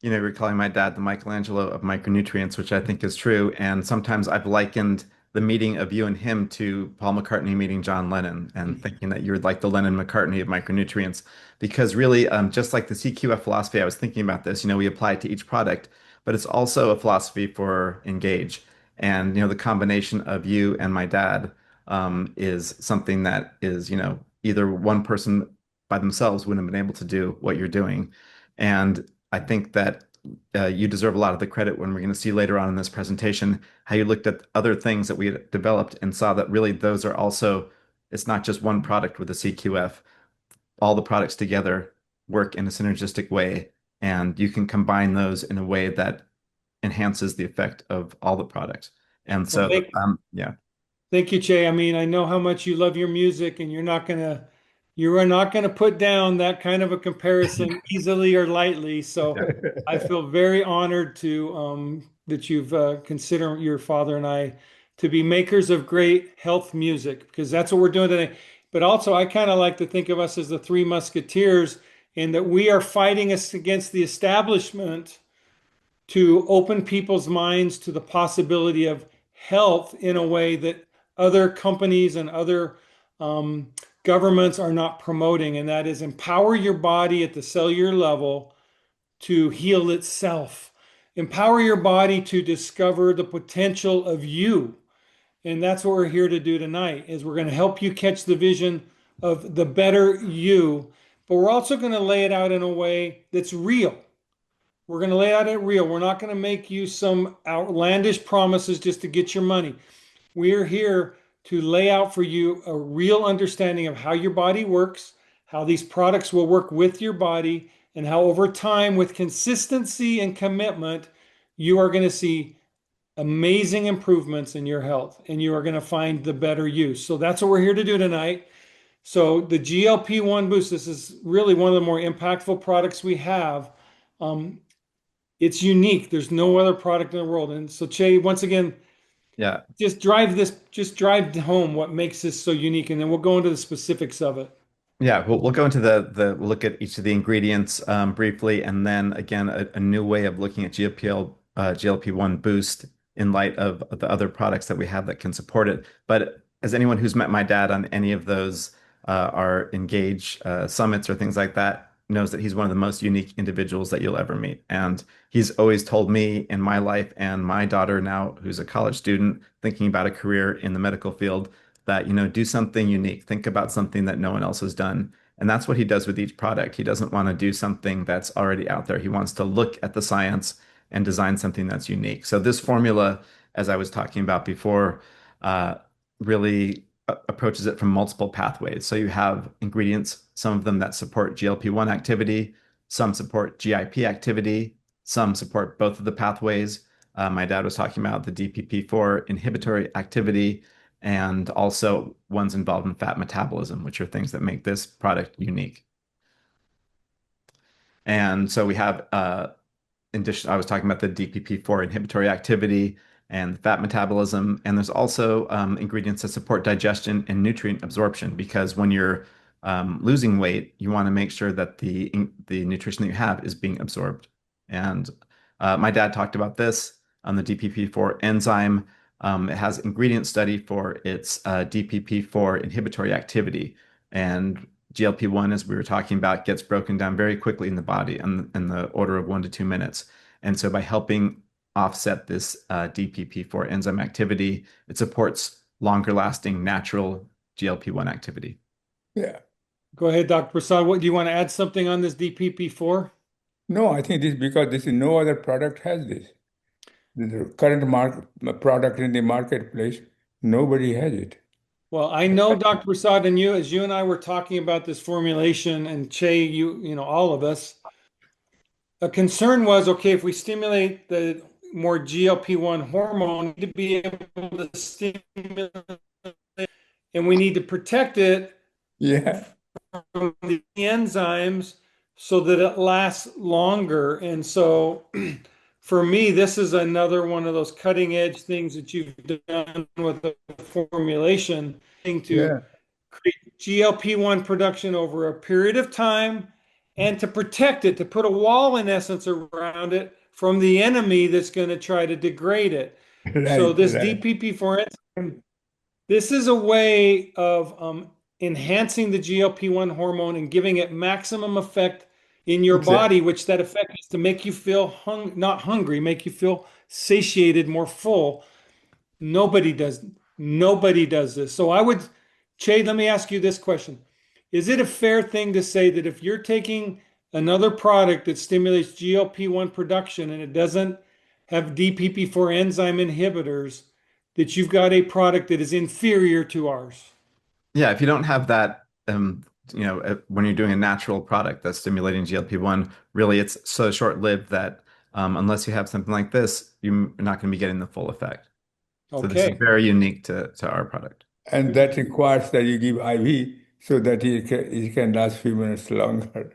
you're calling my dad the Michelangelo of micronutrients, which I think is true. And sometimes I've likened the meeting of you and him to Paul McCartney meeting John Lennon and thinking that you're like the Lennon McCartney of micronutrients. Because really, just like the CQF philosophy, I was thinking about this, we apply it to each product, but it's also a philosophy for Engage. And, the combination of you and my dad is something that is, either one person by themselves wouldn't have been able to do what you're doing. And I think that you deserve a lot of the credit when we're going to see later on in this presentation how you looked at other things that we had developed and saw that really those are also, it's not just one product with a CQF. All the products together work in a synergistic way, and you can combine those in a way that enhances the effect of all the products. And Well, so, yeah, thank you, Che. I mean, I know how much you love your music, and you are not gonna put down that kind of a comparison easily or lightly. So I feel very honored to that you've considered your father and I to be makers of great health music, because that's what we're doing today. But also, I kind of like to think of us as the Three Musketeers, and that we are fighting us against the establishment to open people's minds to the possibility of health in a way that other companies and other um, governments are not promoting, and that is empower your body at the cellular level to heal itself. Empower your body to discover the potential of you. And that's what we're here to do tonight, is we're going to help you catch the vision of the better you, but we're also going to lay it out in a way that's real. We're going to lay out it real. We're not going to make you some outlandish promises just to get your money. We're here to lay out for you a real understanding of how your body works, how these products will work with your body, and how over time, with consistency and commitment, you are going to see amazing improvements in your health, and you are going to find the better you. So that's what we're here to do tonight. So the GLP-1 Boost, this is really one of the more impactful products we have. Um, it's unique. There's no other product in the world. And so, Che, once again, yeah. just drive home what makes this so unique, and then we'll go into the specifics of it. Yeah, we'll go into we'll look at each of the ingredients briefly, and then again a new way of looking at GLP-1 Boost in light of the other products that we have that can support it. But as anyone who's met my dad on any of those our Engage summits or things like that knows that he's one of the most unique individuals that you'll ever meet. And he's always told me in my life and my daughter now, who's a college student thinking about a career in the medical field, that, do something unique. Think about something that no one else has done. And that's what he does with each product. He doesn't want to do something that's already out there. He wants to look at the science and design something that's unique. So this formula, as I was talking about before, really approaches it from multiple pathways. So you have ingredients, some of them that support GLP-1 activity, some support GIP activity, some support both of the pathways. My dad was talking about the DPP-4 inhibitory activity, and also ones involved in fat metabolism, which are things that make this product unique. And so we have, in addition, I was talking about the DPP-4 inhibitory activity and fat metabolism, and there's also ingredients that support digestion and nutrient absorption, because when you're losing weight, you want to make sure that the nutrition that you have is being absorbed. And my dad talked about this on the DPP-4 enzyme. It has ingredient study for its DPP-4 inhibitory activity. And GLP-1, as we were talking about, gets broken down very quickly in the body in the order of 1 to 2 minutes. And so by helping offset this DPP-4 enzyme activity, it supports longer lasting natural GLP-1 activity. Yeah. Go ahead, Dr. Prasad. What do you want to add something on this DPP-4? No, I think this because this is no other product has this. The current product in the marketplace, nobody has it. Well, I know Dr. Prasad, and as you and I were talking about this formulation, and Che, all of us, a concern was, okay, if we stimulate the more GLP-1 hormone, we need to be able to stimulate, and we need to protect it Yeah. from the enzymes so that it lasts longer. And so for me, this is another one of those cutting edge things that you've done with the formulation to Yeah. create GLP-1 production over a period of time, and to protect it, to put a wall in essence around it from the enemy that's going to try to degrade it. So Right, this right. DPP-4 enzyme, this is a way of enhancing the GLP-1 hormone and giving it maximum effect in your Exactly. body, which that effect is to make you feel not hungry, make you feel satiated, more full. Nobody does. Nobody does this. So I would, Che, let me ask you this question. Is it a fair thing to say that if you're taking another product that stimulates GLP-1 production and it doesn't have DPP-4 enzyme inhibitors, that you've got a product that is inferior to ours? Yeah, if you don't have that, when you're doing a natural product that's stimulating GLP-1, really it's so short-lived that unless you have something like this, you're not going to be getting the full effect. So this is Okay. very unique to our product. And that requires that you give IV so that it can last few minutes longer.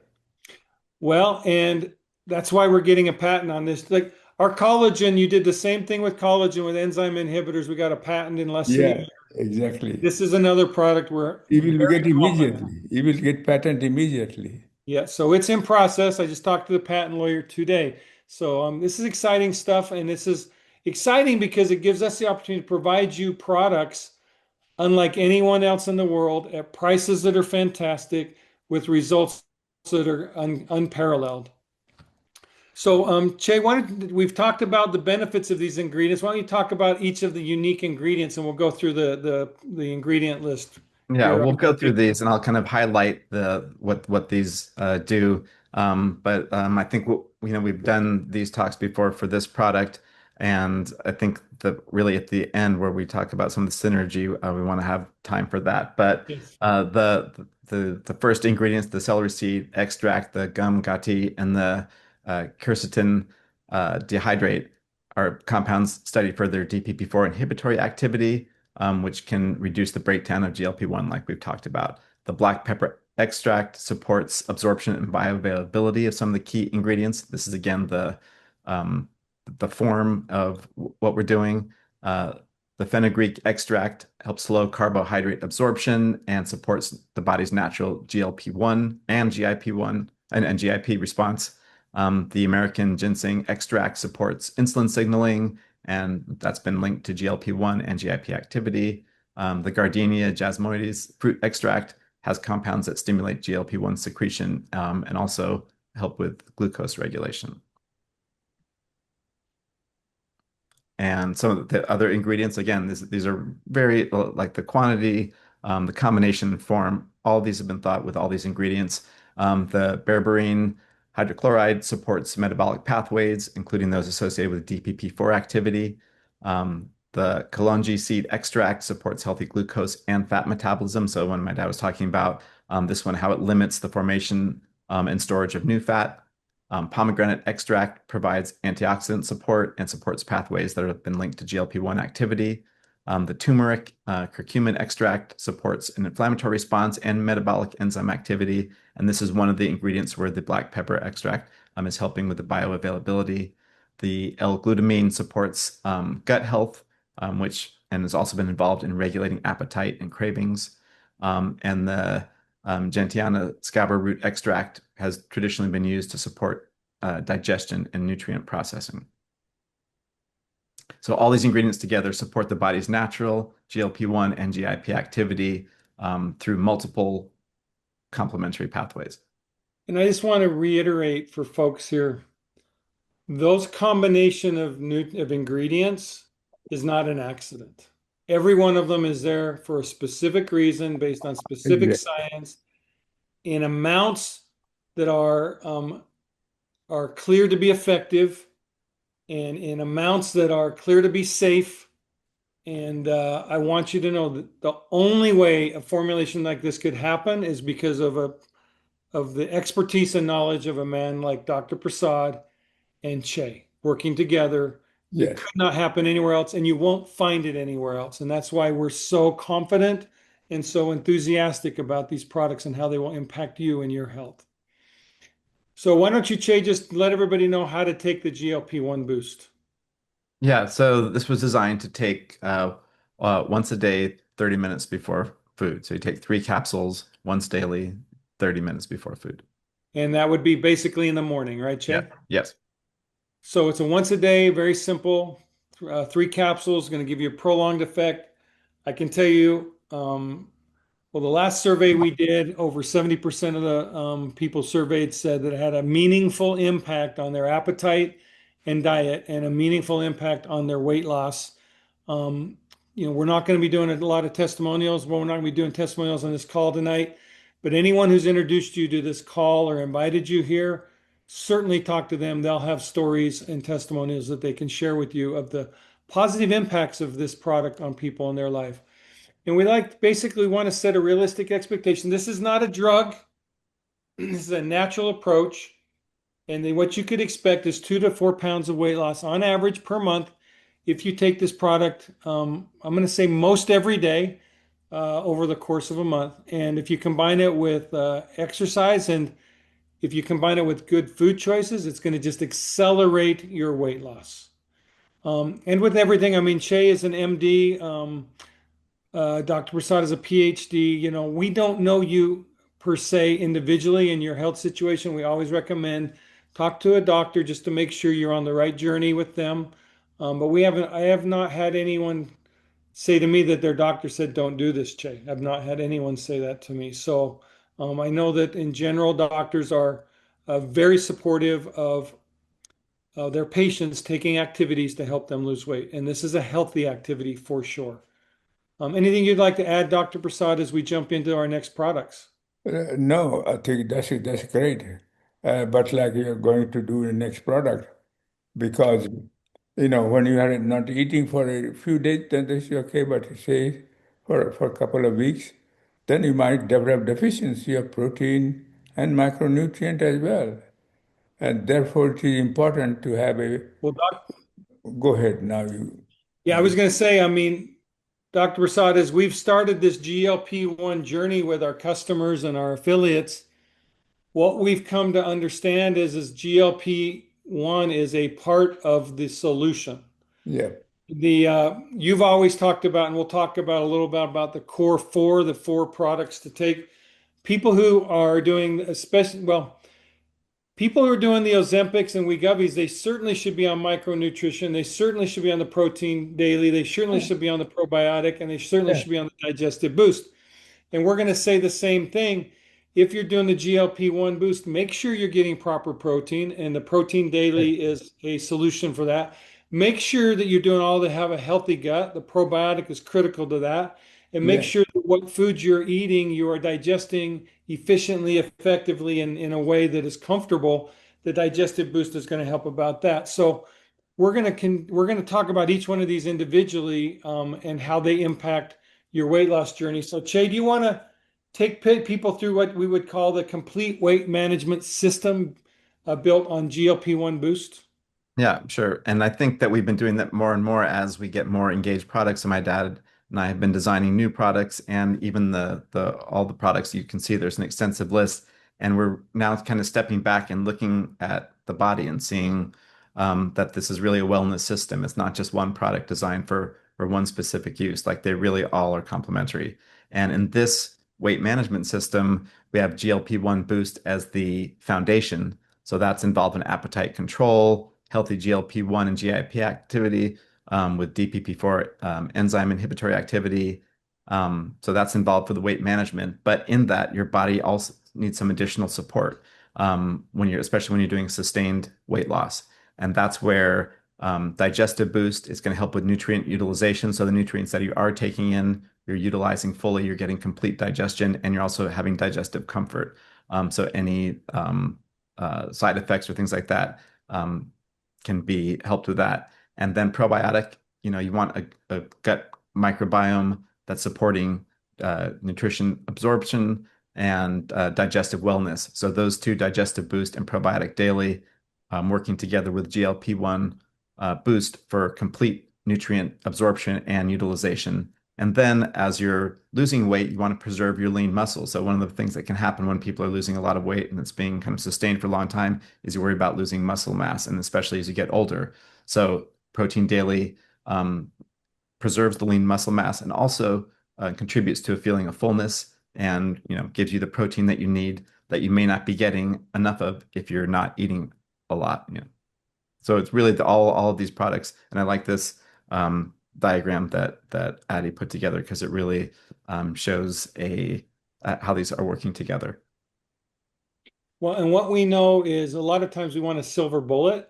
Well, and that's why we're getting a patent on this. Like our collagen, you did the same thing with collagen with enzyme inhibitors. We got a patent in less than a Yeah, year. exactly. This is another product we're It will very get confident. immediately. It will get patent immediately. Yeah, so it's in process. I just talked to the patent lawyer today. So this is exciting stuff, and this is exciting because it gives us the opportunity to provide you products unlike anyone else in the world at prices that are fantastic with results that are unparalleled. So, Che, we've talked about the benefits of these ingredients. Why don't you talk about each of the unique ingredients, and we'll go through the ingredient list Yeah, here. we'll go through these and I'll kind of highlight what these do. But I think we've done these talks before for this product, and I think that really at the end where we talk about some of the synergy, we want to have time for that. But Yes. the first ingredients, the celery seed extract, the gum gati, and the quercetin dehydrate are compounds studied for their DPP-4 inhibitory activity, which can reduce the breakdown of GLP-1, like we've talked about. The black pepper extract supports absorption and bioavailability of some of the key ingredients. This is again the form of what we're doing. The fenugreek extract helps slow carbohydrate absorption and supports the body's natural GLP-1 and GIP-1 and GIP response. The American ginseng extract supports insulin signaling, and that's been linked to GLP-1 and GIP activity. The Gardenia jasmoides fruit extract has compounds that stimulate GLP-1 secretion and also help with glucose regulation. And some of the other ingredients, again, these are very like the quantity, the combination form, all these have been thought with all these ingredients. The berberine hydrochloride supports metabolic pathways, including those associated with DPP-4 activity. The kalonji seed extract supports healthy glucose and fat metabolism. So when my dad was talking about this one, how it limits the formation and storage of new fat. Pomegranate extract provides antioxidant support and supports pathways that have been linked to GLP-1 activity. The turmeric curcumin extract supports an inflammatory response and metabolic enzyme activity. And this is one of the ingredients where the black pepper extract is helping with the bioavailability. The L-glutamine supports gut health, which has also been involved in regulating appetite and cravings. And the Gentiana scabbard root extract has traditionally been used to support digestion and nutrient processing. So all these ingredients together support the body's natural GLP-1 and GIP activity through multiple complementary pathways. And I just want to reiterate for folks here, those combination of ingredients is not an accident. Every one of them is there for a specific reason based on specific Exactly. science in amounts that are clear to be effective and in amounts that are clear to be safe. And I want you to know that the only way a formulation like this could happen is because of the expertise and knowledge of a man like Dr. Prasad and Che working together. It Yes. could not happen anywhere else, and you won't find it anywhere else. And that's why we're so confident and so enthusiastic about these products and how they will impact you and your health. So why don't you, Che, just let everybody know how to take the GLP-1 boost? Yeah, so this was designed to take once a day, 30 minutes before food. So you take 3 capsules once daily, 30 minutes before food. And that would be basically in the morning, right, Yeah. Che? Yes. So it's a once a day, very simple, 3 capsules, going to give you a prolonged effect. I can tell you, well, the last survey we did, over 70% of the people surveyed said that it had a meaningful impact on their appetite and diet and a meaningful impact on their weight loss. Um, we're not going to be doing a lot of testimonials. Well, we're not going to be doing testimonials on this call tonight. But anyone who's introduced you to this call or invited you here, certainly talk to them. They'll have stories and testimonials that they can share with you of the positive impacts of this product on people in their life. And we basically want to set a realistic expectation. This is not a drug. This is a natural approach. And then what you could expect is 2 to 4 pounds of weight loss on average per month if you take this product. I'm going to say most every day over the course of a month. And if you combine it with exercise and if you combine it with good food choices, it's going to just accelerate your weight loss. And with everything, I mean, Shay is an MD. Dr. Prasad is a PhD. We don't know you per se individually in your health situation. We always recommend talk to a doctor just to make sure you're on the right journey with them. But I have not had anyone say to me that their doctor said, don't do this, Che. I've not had anyone say that to me. So I know that in general, doctors are very supportive of their patients taking activities to help them lose weight. And this is a healthy activity for sure. Anything you'd like to add, Dr. Prasad, as we jump into our next products? No, I think that's great. But like you're going to do the next product, because when you are not eating for a few days, then that's okay. But say for a couple of weeks, then you might develop deficiency of protein and micronutrient as well. And therefore, it is important to have a. Well, Go ahead now. You. yeah, I was going to say, I mean, Dr. Prasad, as we've started this GLP-1 journey with our customers and our affiliates, what we've come to understand is GLP-1 is a part of the solution. Yeah. You've always talked about, and we'll talk about a little bit about the four products to take. People who are doing, especially, well, people who are doing the Ozempics and Wegovy's, they certainly should be on micronutrition. They certainly should be on the protein daily. They certainly should be on the probiotic, and they certainly Yeah. should be on the digestive boost. And we're going to say the same thing. If you're doing the GLP-1 boost, make sure you're getting proper protein, and the protein daily is a solution for that. Make sure that you're doing all to have a healthy gut. The probiotic is critical to that. And make Yeah. sure that what foods you're eating, you are digesting efficiently, effectively, and in a way that is comfortable. The digestive boost is going to help about that. So we're going to talk about each one of these individually and how they impact your weight loss journey. So, Che, do you want to take people through what we would call the complete weight management system built on GLP-1 Boost? Yeah, sure. And I think that we've been doing that more and more as we get more engaged products. And my dad and I have been designing new products, and even the all the products you can see there's an extensive list. And we're now kind of stepping back and looking at the body and seeing that this is really a wellness system. It's not just one product designed for one specific use. Like they really all are complementary. And in this weight management system, we have GLP-1 Boost as the foundation. So that's involved in appetite control, healthy GLP-1 and GIP activity with DPP-4 enzyme inhibitory activity. So that's involved for the weight management. But in that, your body also needs some additional support especially when you're doing sustained weight loss. And that's where digestive boost is going to help with nutrient utilization. So the nutrients that you are taking in, you're utilizing fully, you're getting complete digestion, and you're also having digestive comfort. So any side effects or things like that can be helped with that. And then probiotic, you want a gut microbiome that's supporting nutrition absorption and digestive wellness. So those two, digestive boost and probiotic daily, working together with GLP-1 boost for complete nutrient absorption and utilization. And then as you're losing weight, you want to preserve your lean muscle. So one of the things that can happen when people are losing a lot of weight and it's being kind of sustained for a long time is you worry about losing muscle mass, and especially as you get older. So protein daily preserves the lean muscle mass and also contributes to a feeling of fullness and gives you the protein that you need that you may not be getting enough of if you're not eating a lot. So it's really all of these products, and I like this diagram that Addie put together because it really shows how these are working together. Well, and what we know is a lot of times we want a silver bullet,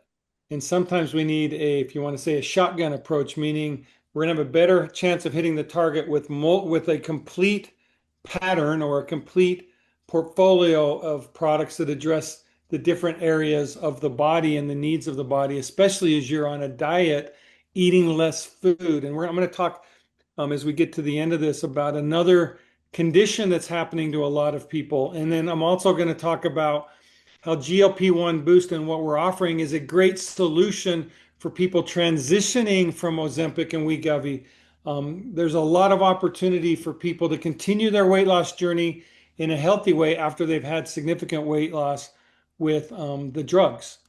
and sometimes we need if you want to say, a shotgun approach, meaning we're going to have a better chance of hitting the target with a complete pattern or a complete portfolio of products that address the different areas of the body and the needs of the body, especially as you're on a diet, eating less food. And I'm going to talk as we get to the end of this about another condition that's happening to a lot of people. And then I'm also going to talk about how GLP-1 Boost and what we're offering is a great solution for people transitioning from Ozempic and Wegovy. There's a lot of opportunity for people to continue their weight loss journey in a healthy way after they've had significant weight loss with the drugs.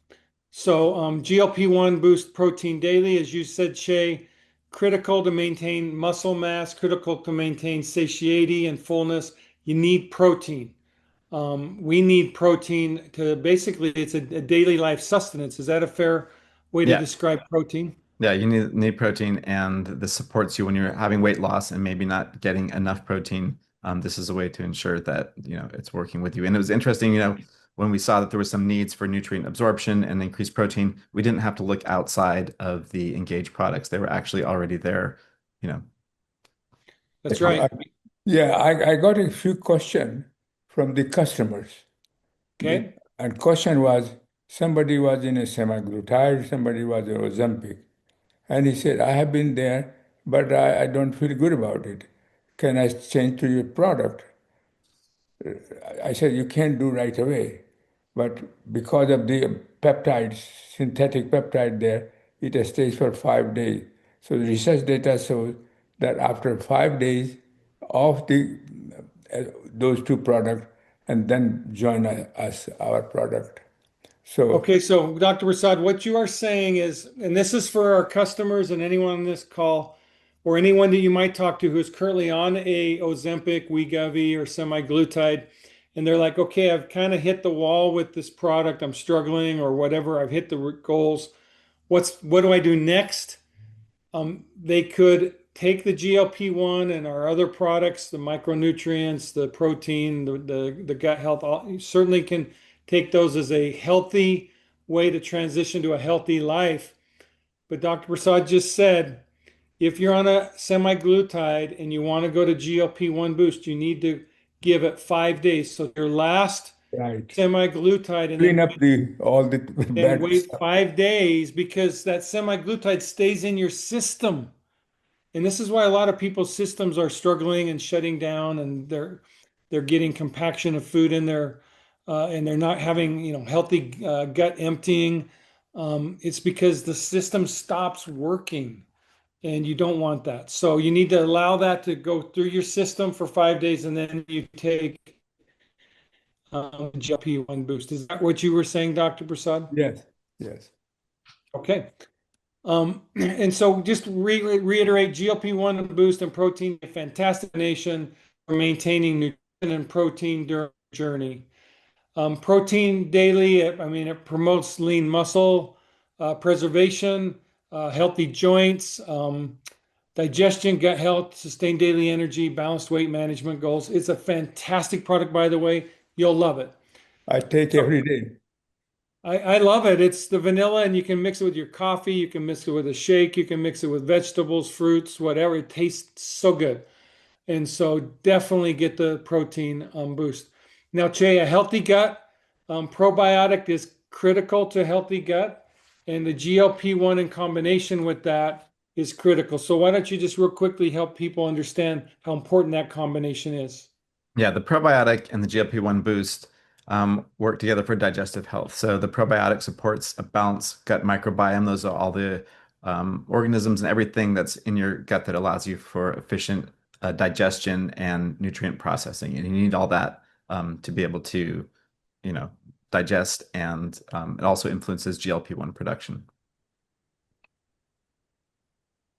So GLP-1 Boost Protein Daily, as you said, Shay, critical to maintain muscle mass, critical to maintain satiety and fullness. You need protein. We need protein to basically, it's a daily life sustenance. Is that a fair way to Yeah. describe protein? Yeah, you need protein, and this supports you when you're having weight loss and maybe not getting enough protein. This is a way to ensure that, it's working with you. And it was interesting, when we saw that there was some needs for nutrient absorption and increased protein, we didn't have to look outside of the Engage products. They were actually already there, you know. That's I- right. yeah, I got a few questions from the customers. Okay. And question was, somebody was in a semaglutide, somebody was in Ozempic. And he said, I have been there, but I don't feel good about it. Can I change to your product? I said, you can't do right away. But because of the peptides, synthetic peptide there, it stays for 5 days. So the research data shows that after 5 days of those two products, and then join us, our product. So Okay, so Dr. Prasad, what you are saying is, and this is for our customers and anyone on this call, or anyone that you might talk to who's currently on a Ozempic, Wegovy, or semaglutide, and they're like, okay, I've kind of hit the wall with this product, I'm struggling, or whatever, I've hit the goals. What do I do next? They could take the GLP-1 and our other products, the micronutrients, the protein, the gut health, you certainly can take those as a healthy way to transition to a healthy life. But Dr. Prasad just said, if you're on a semaglutide and you want to go to GLP-1 boost, you need to give it 5 days. So your last right, semaglutide and clean then up the all the and bad wait stuff. 5 days because that semaglutide stays in your system. And this is why a lot of people's systems are struggling and shutting down, and they're getting compaction of food in their and they're not having healthy gut emptying. It's because the system stops working, and you don't want that. So you need to allow that to go through your system for 5 days, and then you take GLP-1 boost. Is that what you were saying, Dr. Prasad? Yes, yes. Okay. And so just reiterate GLP-1 boost and protein, a fantastic nation for maintaining nutrition and protein during the journey. Protein daily, I mean, it promotes lean muscle preservation, healthy joints, digestion, gut health, sustained daily energy, balanced weight management goals. It's a fantastic product, by the way. You'll love it. I take So every day. I love it. It's the vanilla, and you can mix it with your coffee. You can mix it with a shake. You can mix it with vegetables, fruits, whatever. It tastes so good. And so definitely get the protein boost. Now, Che, a healthy gut, probiotic is critical to healthy gut, and the GLP-1 in combination with that is critical. So why don't you just real quickly help people understand how important that combination is? Yeah, the probiotic and the GLP-1 boost work together for digestive health. So the probiotic supports a balanced gut microbiome. Those are all the organisms and everything that's in your gut that allows you for efficient digestion and nutrient processing. And you need all that to be able to, you know, digest, and it also influences GLP-1 production.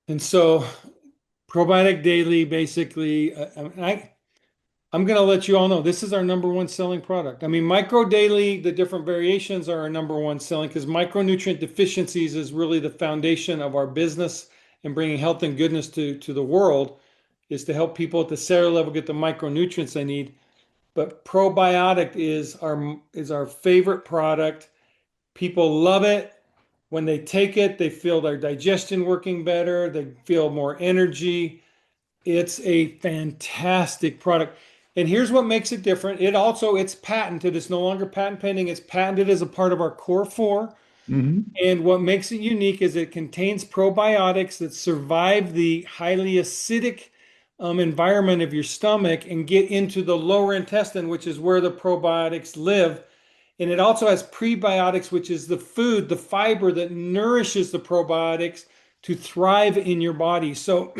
And so probiotic daily, basically, I'm going to let you all know this is our number one selling product. I mean, Micro Daily, the different variations are our number one selling because micronutrient deficiencies is really the foundation of our business and bringing health and goodness to the world is to help people at the cellular level get the micronutrients they need. But probiotic is our favorite product. People love it. When they take it, they feel their digestion working better. They feel more energy. It's a fantastic product. And here's what makes it different. It's patented. It's no longer patent pending. It's patented as a part of our core four. Hmm. And what makes it unique is it contains probiotics that survive the highly acidic environment of your stomach and get into the lower intestine, which is where the probiotics live. And it also has prebiotics, which is the food, the fiber that nourishes the probiotics to thrive in your body. So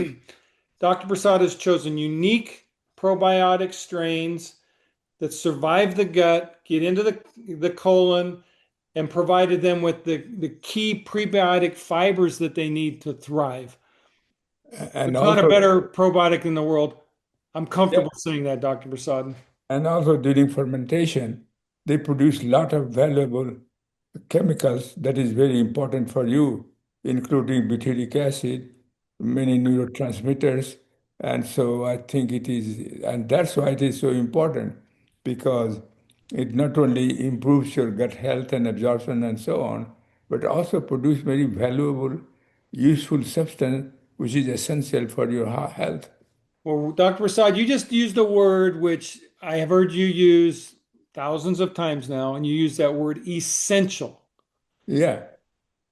Dr. Prasad has chosen unique probiotic strains that survive the gut, get into the colon, and provided them with the key prebiotic fibers that they need to thrive. And There's not a also, better probiotic in the world. I'm yeah, comfortable saying that, Dr. Prasad. and also during fermentation, they produce a lot of valuable chemicals that is very important for you, including butyric acid, many neurotransmitters. And so I think it is, and that's why it is so important because it not only improves your gut health and absorption and so on, but also produce very valuable, useful substance which is essential for your health. Well, Dr. Prasad, you just used a word which I have heard you use thousands of times now, and you use that word essential. Yeah,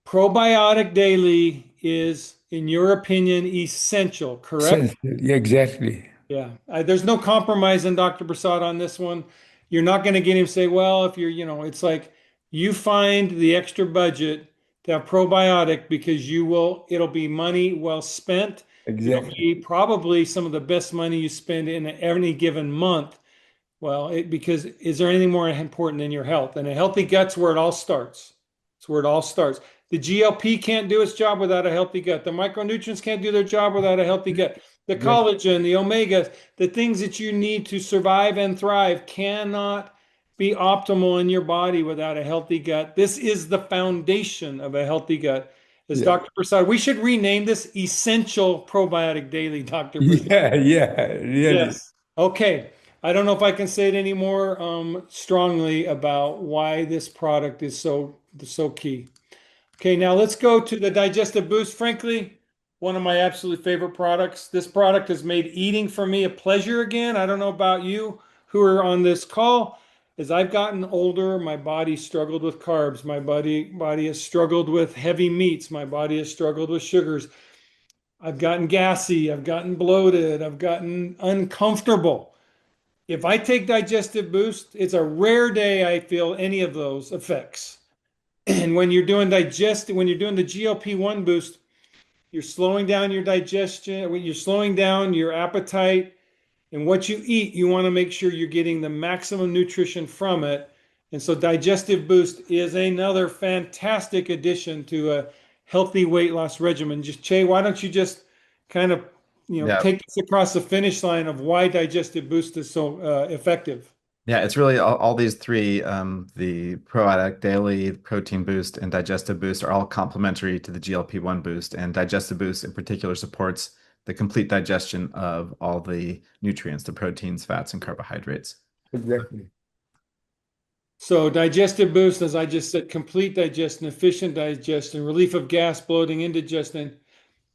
Probiotic daily is, in your opinion, essential, correct? essential. Yeah, exactly. Yeah, there's no compromise in Dr. Prasad on this one. You're not going to get him to say, well, if you're, it's like you find the extra budget to have probiotic because it'll be money well spent. It'll Exactly. be probably some of the best money you spend in any given month. Well, because is there anything more important than your health? And a healthy gut's where it all starts. It's where it all starts. The GLP can't do its job without a healthy gut. The micronutrients can't do their job without a healthy gut. The Exactly. collagen, the omegas, the things that you need to survive and thrive cannot be optimal in your body without a healthy gut. This is the foundation of a healthy gut. As Yeah. Dr. Prasad, we should rename this Essential Probiotic Daily, Dr. Prasad. Yeah, yeah, really. Yes. Okay. I don't know if I can say it any more strongly about why this product is so key. Okay, now let's go to the Digestive Boost. Frankly, one of my absolute favorite products. This product has made eating for me a pleasure again. I don't know about you who are on this call. As I've gotten older, my body struggled with carbs. My body has struggled with heavy meats. My body has struggled with sugars. I've gotten gassy. I've gotten bloated. I've gotten uncomfortable. If I take Digestive Boost, it's a rare day I feel any of those effects. And when you're doing the GLP-1 boost, you're slowing down your digestion, you're slowing down your appetite, and what you eat, you want to make sure you're getting the maximum nutrition from it. And so Digestive Boost is another fantastic addition to a healthy weight loss regimen. Just Che, why don't you just kind of, Yeah. take us across the finish line of why Digestive Boost is so effective? Yeah, it's really all these three, the probiotic daily, protein boost, and digestive boost are all complementary to the GLP-1 boost. And digestive boost in particular supports the complete digestion of all the nutrients, the proteins, fats, and carbohydrates. Exactly. So Digestive Boost, as I just said, complete digestion, efficient digestion, relief of gas, bloating, indigestion.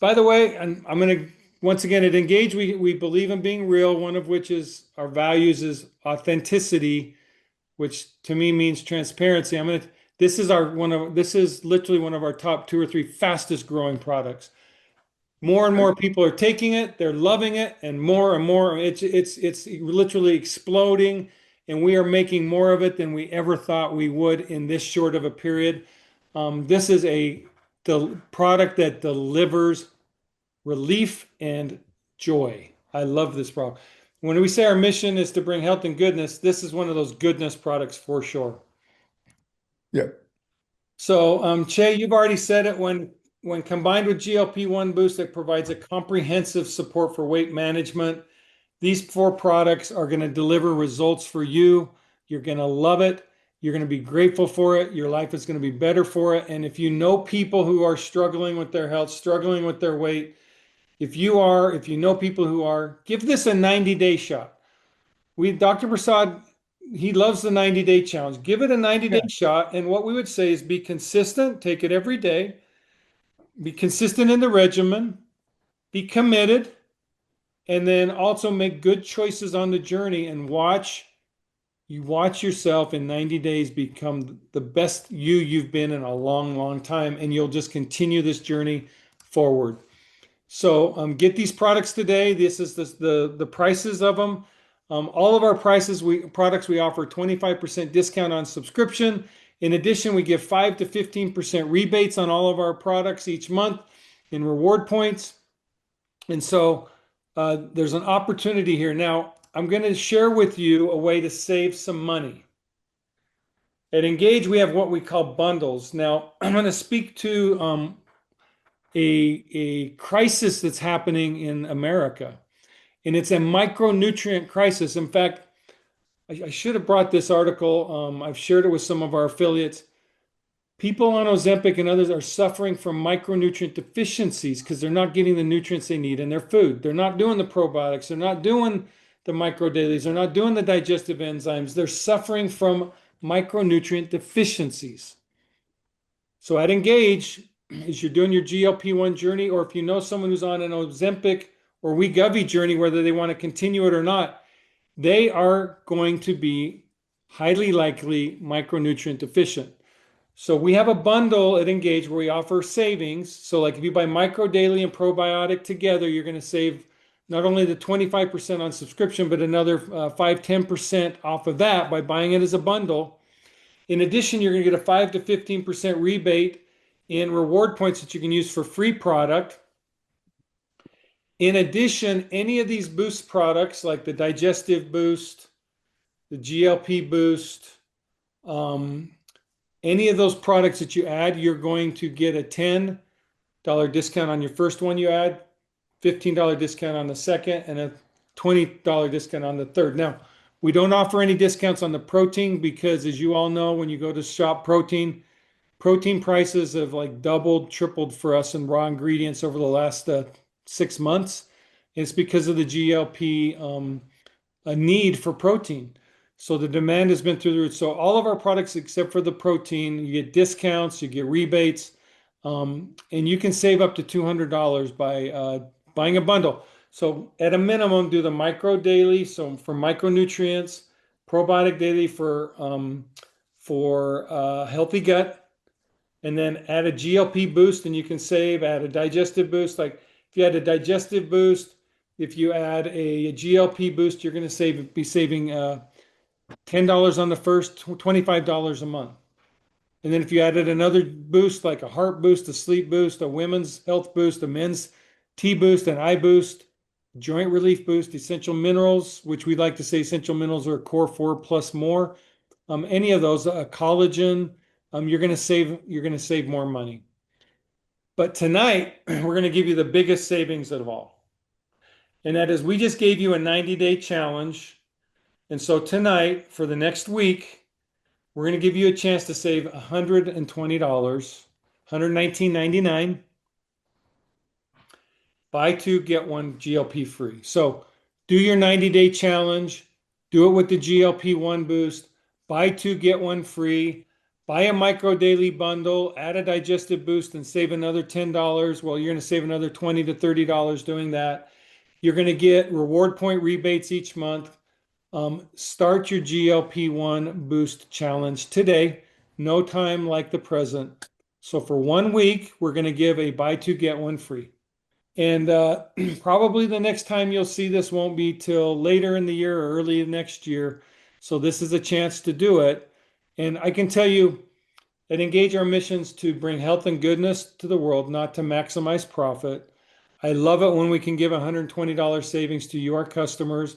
By the way, I'm going to once again at Engage, we believe in being real. One of which is our values is authenticity, which to me means transparency. This is literally one of our top two or three fastest growing products. More and more people are taking it, they're loving it, and more. It's literally exploding, and we are making more of it than we ever thought we would in this short of a period. This is the product that delivers relief and joy. I love this product. When we say our mission is to bring health and goodness, this is one of those goodness products for sure. Yeah. So, Che, you've already said it. When combined with GLP-1 Boost, it provides a comprehensive support for weight management. These four products are going to deliver results for you. You're going to love it. You're going to be grateful for it. Your life is going to be better for it. And if you know people who are struggling with their health, struggling with their weight, if you know people who are, give this a 90-day shot. Dr. Prasad he loves the 90-day challenge. Give it a 90-day Yeah. shot. And what we would say is be consistent, take it every day, be consistent in the regimen, be committed, and then also make good choices on the journey and watch yourself in 90 days become the best you've been in a long, long time, and you'll just continue this journey forward. So get these products today. This is the prices of them. All of our products we offer 25% discount on subscription. In addition, we give 5 to 15% rebates on all of our products each month in reward points. And so there's an opportunity here. Now, I'm going to share with you a way to save some money. At Engage, we have what we call bundles. Now, I'm going to speak to a crisis that's happening in America, and it's a micronutrient crisis. In fact, I should have brought this article. I've shared it with some of our affiliates. People on Ozempic and others are suffering from micronutrient deficiencies because they're not getting the nutrients they need in their food. They're not doing the probiotics. They're not doing the micro dailies. They're not doing the digestive enzymes. They're suffering from micronutrient deficiencies. So at Engage, as you're doing your GLP-1 journey, or if you know someone who's on an Ozempic or Wegovy journey, whether they want to continue it or not, they are going to be highly likely micronutrient deficient. So we have a bundle at Engage where we offer savings. So like if you buy Micro Daily and Probiotic together, you're going to save not only the 25% on subscription, but another 5-10% off of that by buying it as a bundle. In addition, you're going to get a 5 to 15% rebate in reward points that you can use for free product. In addition, any of these boost products like the Digestive Boost, the GLP Boost, any of those products that you add, you're going to get a $10 discount on your first one you add, $15 discount on the second, and a $20 discount on the third. Now, we don't offer any discounts on the protein because, as you all know, when you go to shop protein prices have like doubled, tripled for us in raw ingredients over the last 6 months. It's because of the GLP a need for protein. So the demand has been through the roof. So all of our products, except for the protein, you get discounts, you get rebates, and you can save up to $200 by buying a bundle. So at a minimum, do the micro daily. So for micronutrients, probiotic daily for healthy gut, and then add a GLP boost, and you can save. Add a digestive boost. Like if you add a digestive boost, if you add a GLP boost, you're going to be saving $10 on the first, $25 a month. And then if you added another boost, like a heart boost, a sleep boost, a women's health boost, a men's T boost, an eye boost, joint relief boost, essential minerals, which we like to say essential minerals are core 4 plus more. Any of those, collagen, you're going to save more money. But tonight, we're going to give you the biggest savings of all. And that is we just gave you a 90-day challenge. And so tonight, for the next week, we're going to give you a chance to save $120, $119.99. Buy two, get one GLP free. So do your 90-day challenge. Do it with the GLP-1 Boost. Buy two, get one free. Buy a micro daily bundle, add a digestive boost, and save another $10. Well, you're going to save another $20 to $30 doing that. You're going to get reward point rebates each month. Start your GLP-1 Boost challenge today. No time like the present. So for 1 week, we're going to give a buy two, get one free. And probably the next time you'll see this won't be till later in the year or early next year. So this is a chance to do it. And I can tell you, at Engage, our missions to bring health and goodness to the world, not to maximize profit. I love it when we can give $120 savings to you, our customers.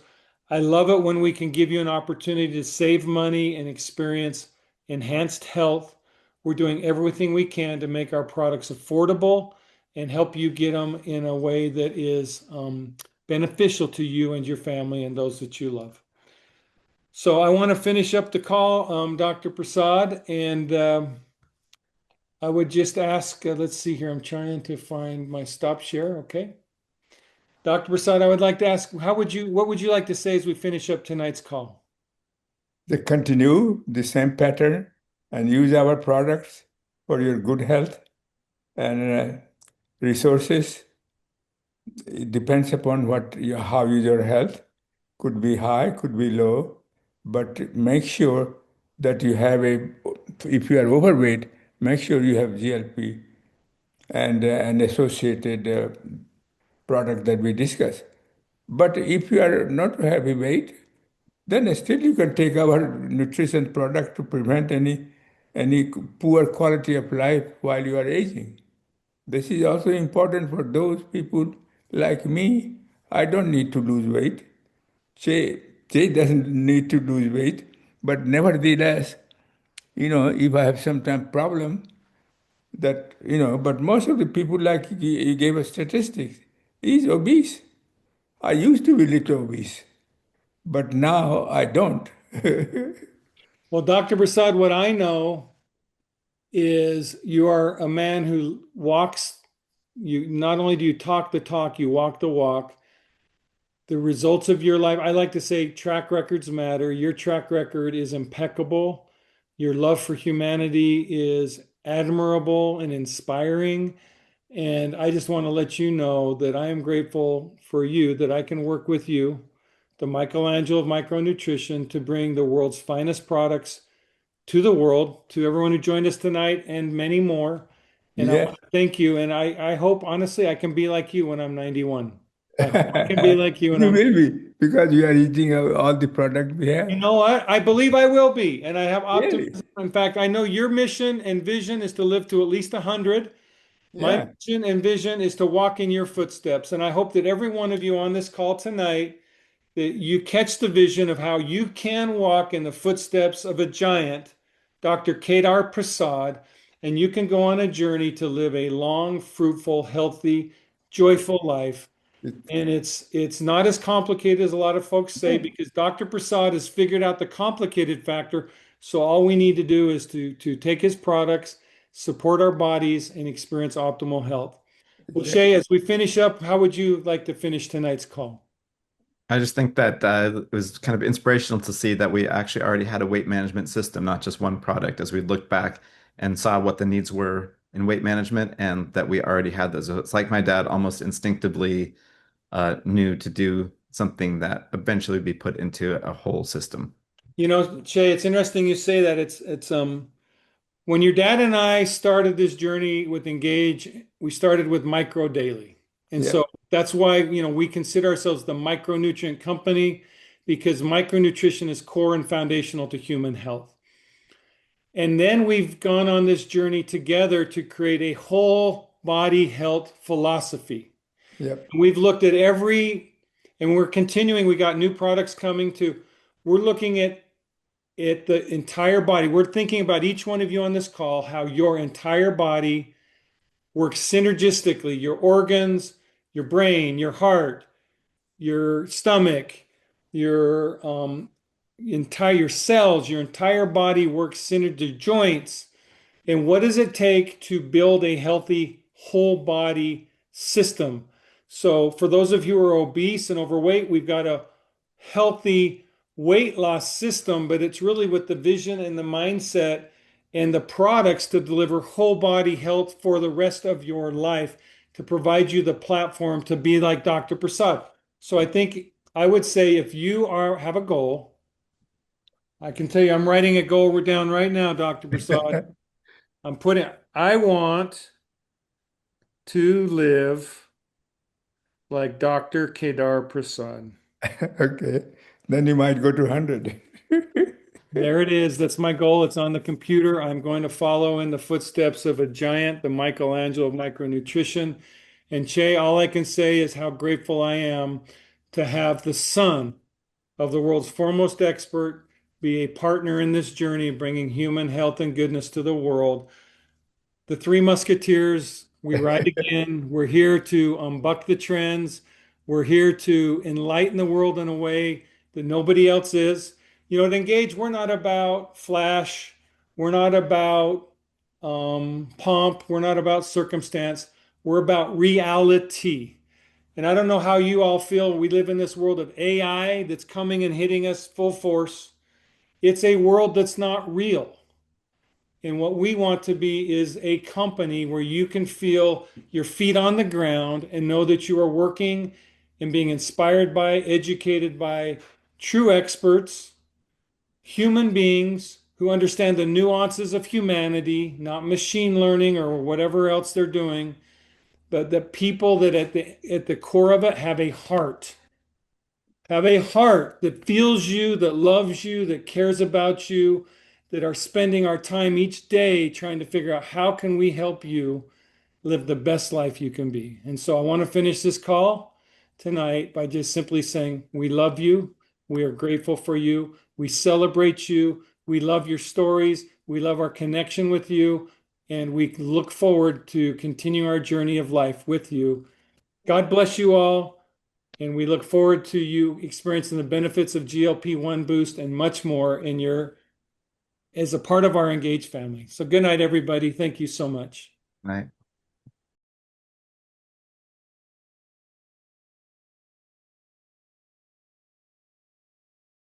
I love it when we can give you an opportunity to save money and experience enhanced health. We're doing everything we can to make our products affordable and help you get them in a way that is beneficial to you and your family and those that you love. So I want to finish up the call, Dr. Prasad, and I would just ask, let's see here, I'm trying to find my stop share, okay. Dr. Prasad, I would like to ask, what would you like to say as we finish up tonight's call? They continue the same pattern and use our products for your good health and resources. It depends upon how is your health. Could be high, could be low, but make sure that if you are overweight, make sure you have GLP and associated product that we discussed. But if you are not heavyweight, then still you can take our nutrition product to prevent any poor quality of life while you are aging. This is also important for those people like me. I don't need to lose weight. Jay doesn't need to lose weight, but nevertheless, if I have some time problem but most of the people like you gave us statistics, is obese. I used to be little obese, but now I don't. Well, Dr. Prasad, what I know is you are a man who walks, you not only do you talk the talk, you walk the walk. The results of your life, I like to say track records matter. Your track record is impeccable. Your love for humanity is admirable and inspiring. And I just want to let you know that I am grateful for you, that I can work with you, the Michelangelo of micronutrition, to bring the world's finest products to the world, to everyone who joined us tonight, and many more. And I Yes. want to thank you. And I hope, honestly, I can be like you when I'm 91. I hope I can be like you when You I'm, will be because you are eating all the product we you have. know what? I believe I will be. And I have Really? optimism. In fact, I know your mission and vision is to live to at least 100. My Yeah. mission and vision is to walk in your footsteps. And I hope that every one of you on this call tonight, that you catch the vision of how you can walk in the footsteps of a giant, Dr. Kedar Prasad, and you can go on a journey to live a long, fruitful, healthy, joyful life. It- And it's not as complicated as a lot of folks say no. because Dr. Prasad has figured out the complicated factor. So all we need to do is to take his products, support our bodies, and experience optimal health. Well, Shay, Exactly. as we finish up, how would you like to finish tonight's call? I just think that it was kind of inspirational to see that we actually already had a weight management system, not just one product, as we looked back and saw what the needs were in weight management and that we already had those. So it's like my dad almost instinctively knew to do something that eventually would be put into a whole system. You know, Shay, it's interesting you say that. It's when your dad and I started this journey with Engage, we started with micro daily. And Yeah. so that's why, we consider ourselves the micronutrient company because micronutrition is core and foundational to human health. And then we've gone on this journey together to create a whole body health philosophy. Yep. We've looked at and we're continuing, we got new products coming to, we're looking at the entire body. We're thinking about each one of you on this call, how your entire body works synergistically, your organs, your brain, your heart, your stomach, your entire cells, your entire body works synergistically, joints. And what does it take to build a healthy whole body system? So, for those of you who are obese and overweight, we've got a healthy weight loss system, but it's really with the vision and the mindset and the products to deliver whole body health for the rest of your life to provide you the platform to be like Dr. Prasad. So, I think I would say if you have a goal, I can tell you I'm writing a goal down right now, Dr. Prasad. I want to live like Dr. Kedar Prasad. Okay. Then you might go to 100. There it is. That's my goal. It's on the computer. I'm going to follow in the footsteps of a giant, the Michelangelo of micronutrition. And Che, all I can say is how grateful I am to have the son of the world's foremost expert be a partner in this journey, bringing human health and goodness to the world. The Three Musketeers, we ride again. We're here to buck the trends. We're here to enlighten the world in a way that nobody else is. At Engage, we're not about flash. We're not about pomp. We're not about circumstance. We're about reality. And I don't know how you all feel. We live in this world of AI that's coming and hitting us full force. It's a world that's not real. And what we want to be is a company where you can feel your feet on the ground and know that you are working and being inspired by, educated by true experts, human beings who understand the nuances of humanity, not machine learning or whatever else they're doing, but the people that at the core of it have a heart that feels you, that loves you, that cares about you, that are spending our time each day trying to figure out how can we help you live the best life you can be. And so I want to finish this call tonight by just simply saying, we love you. We are grateful for you. We celebrate you. We love your stories. We love our connection with you. And we look forward to continuing our journey of life with you. God bless you all. And we look forward to you experiencing the benefits of GLP-1 Boost and much more in your as a part of our engaged family. So good night, everybody. Thank you so much. Right.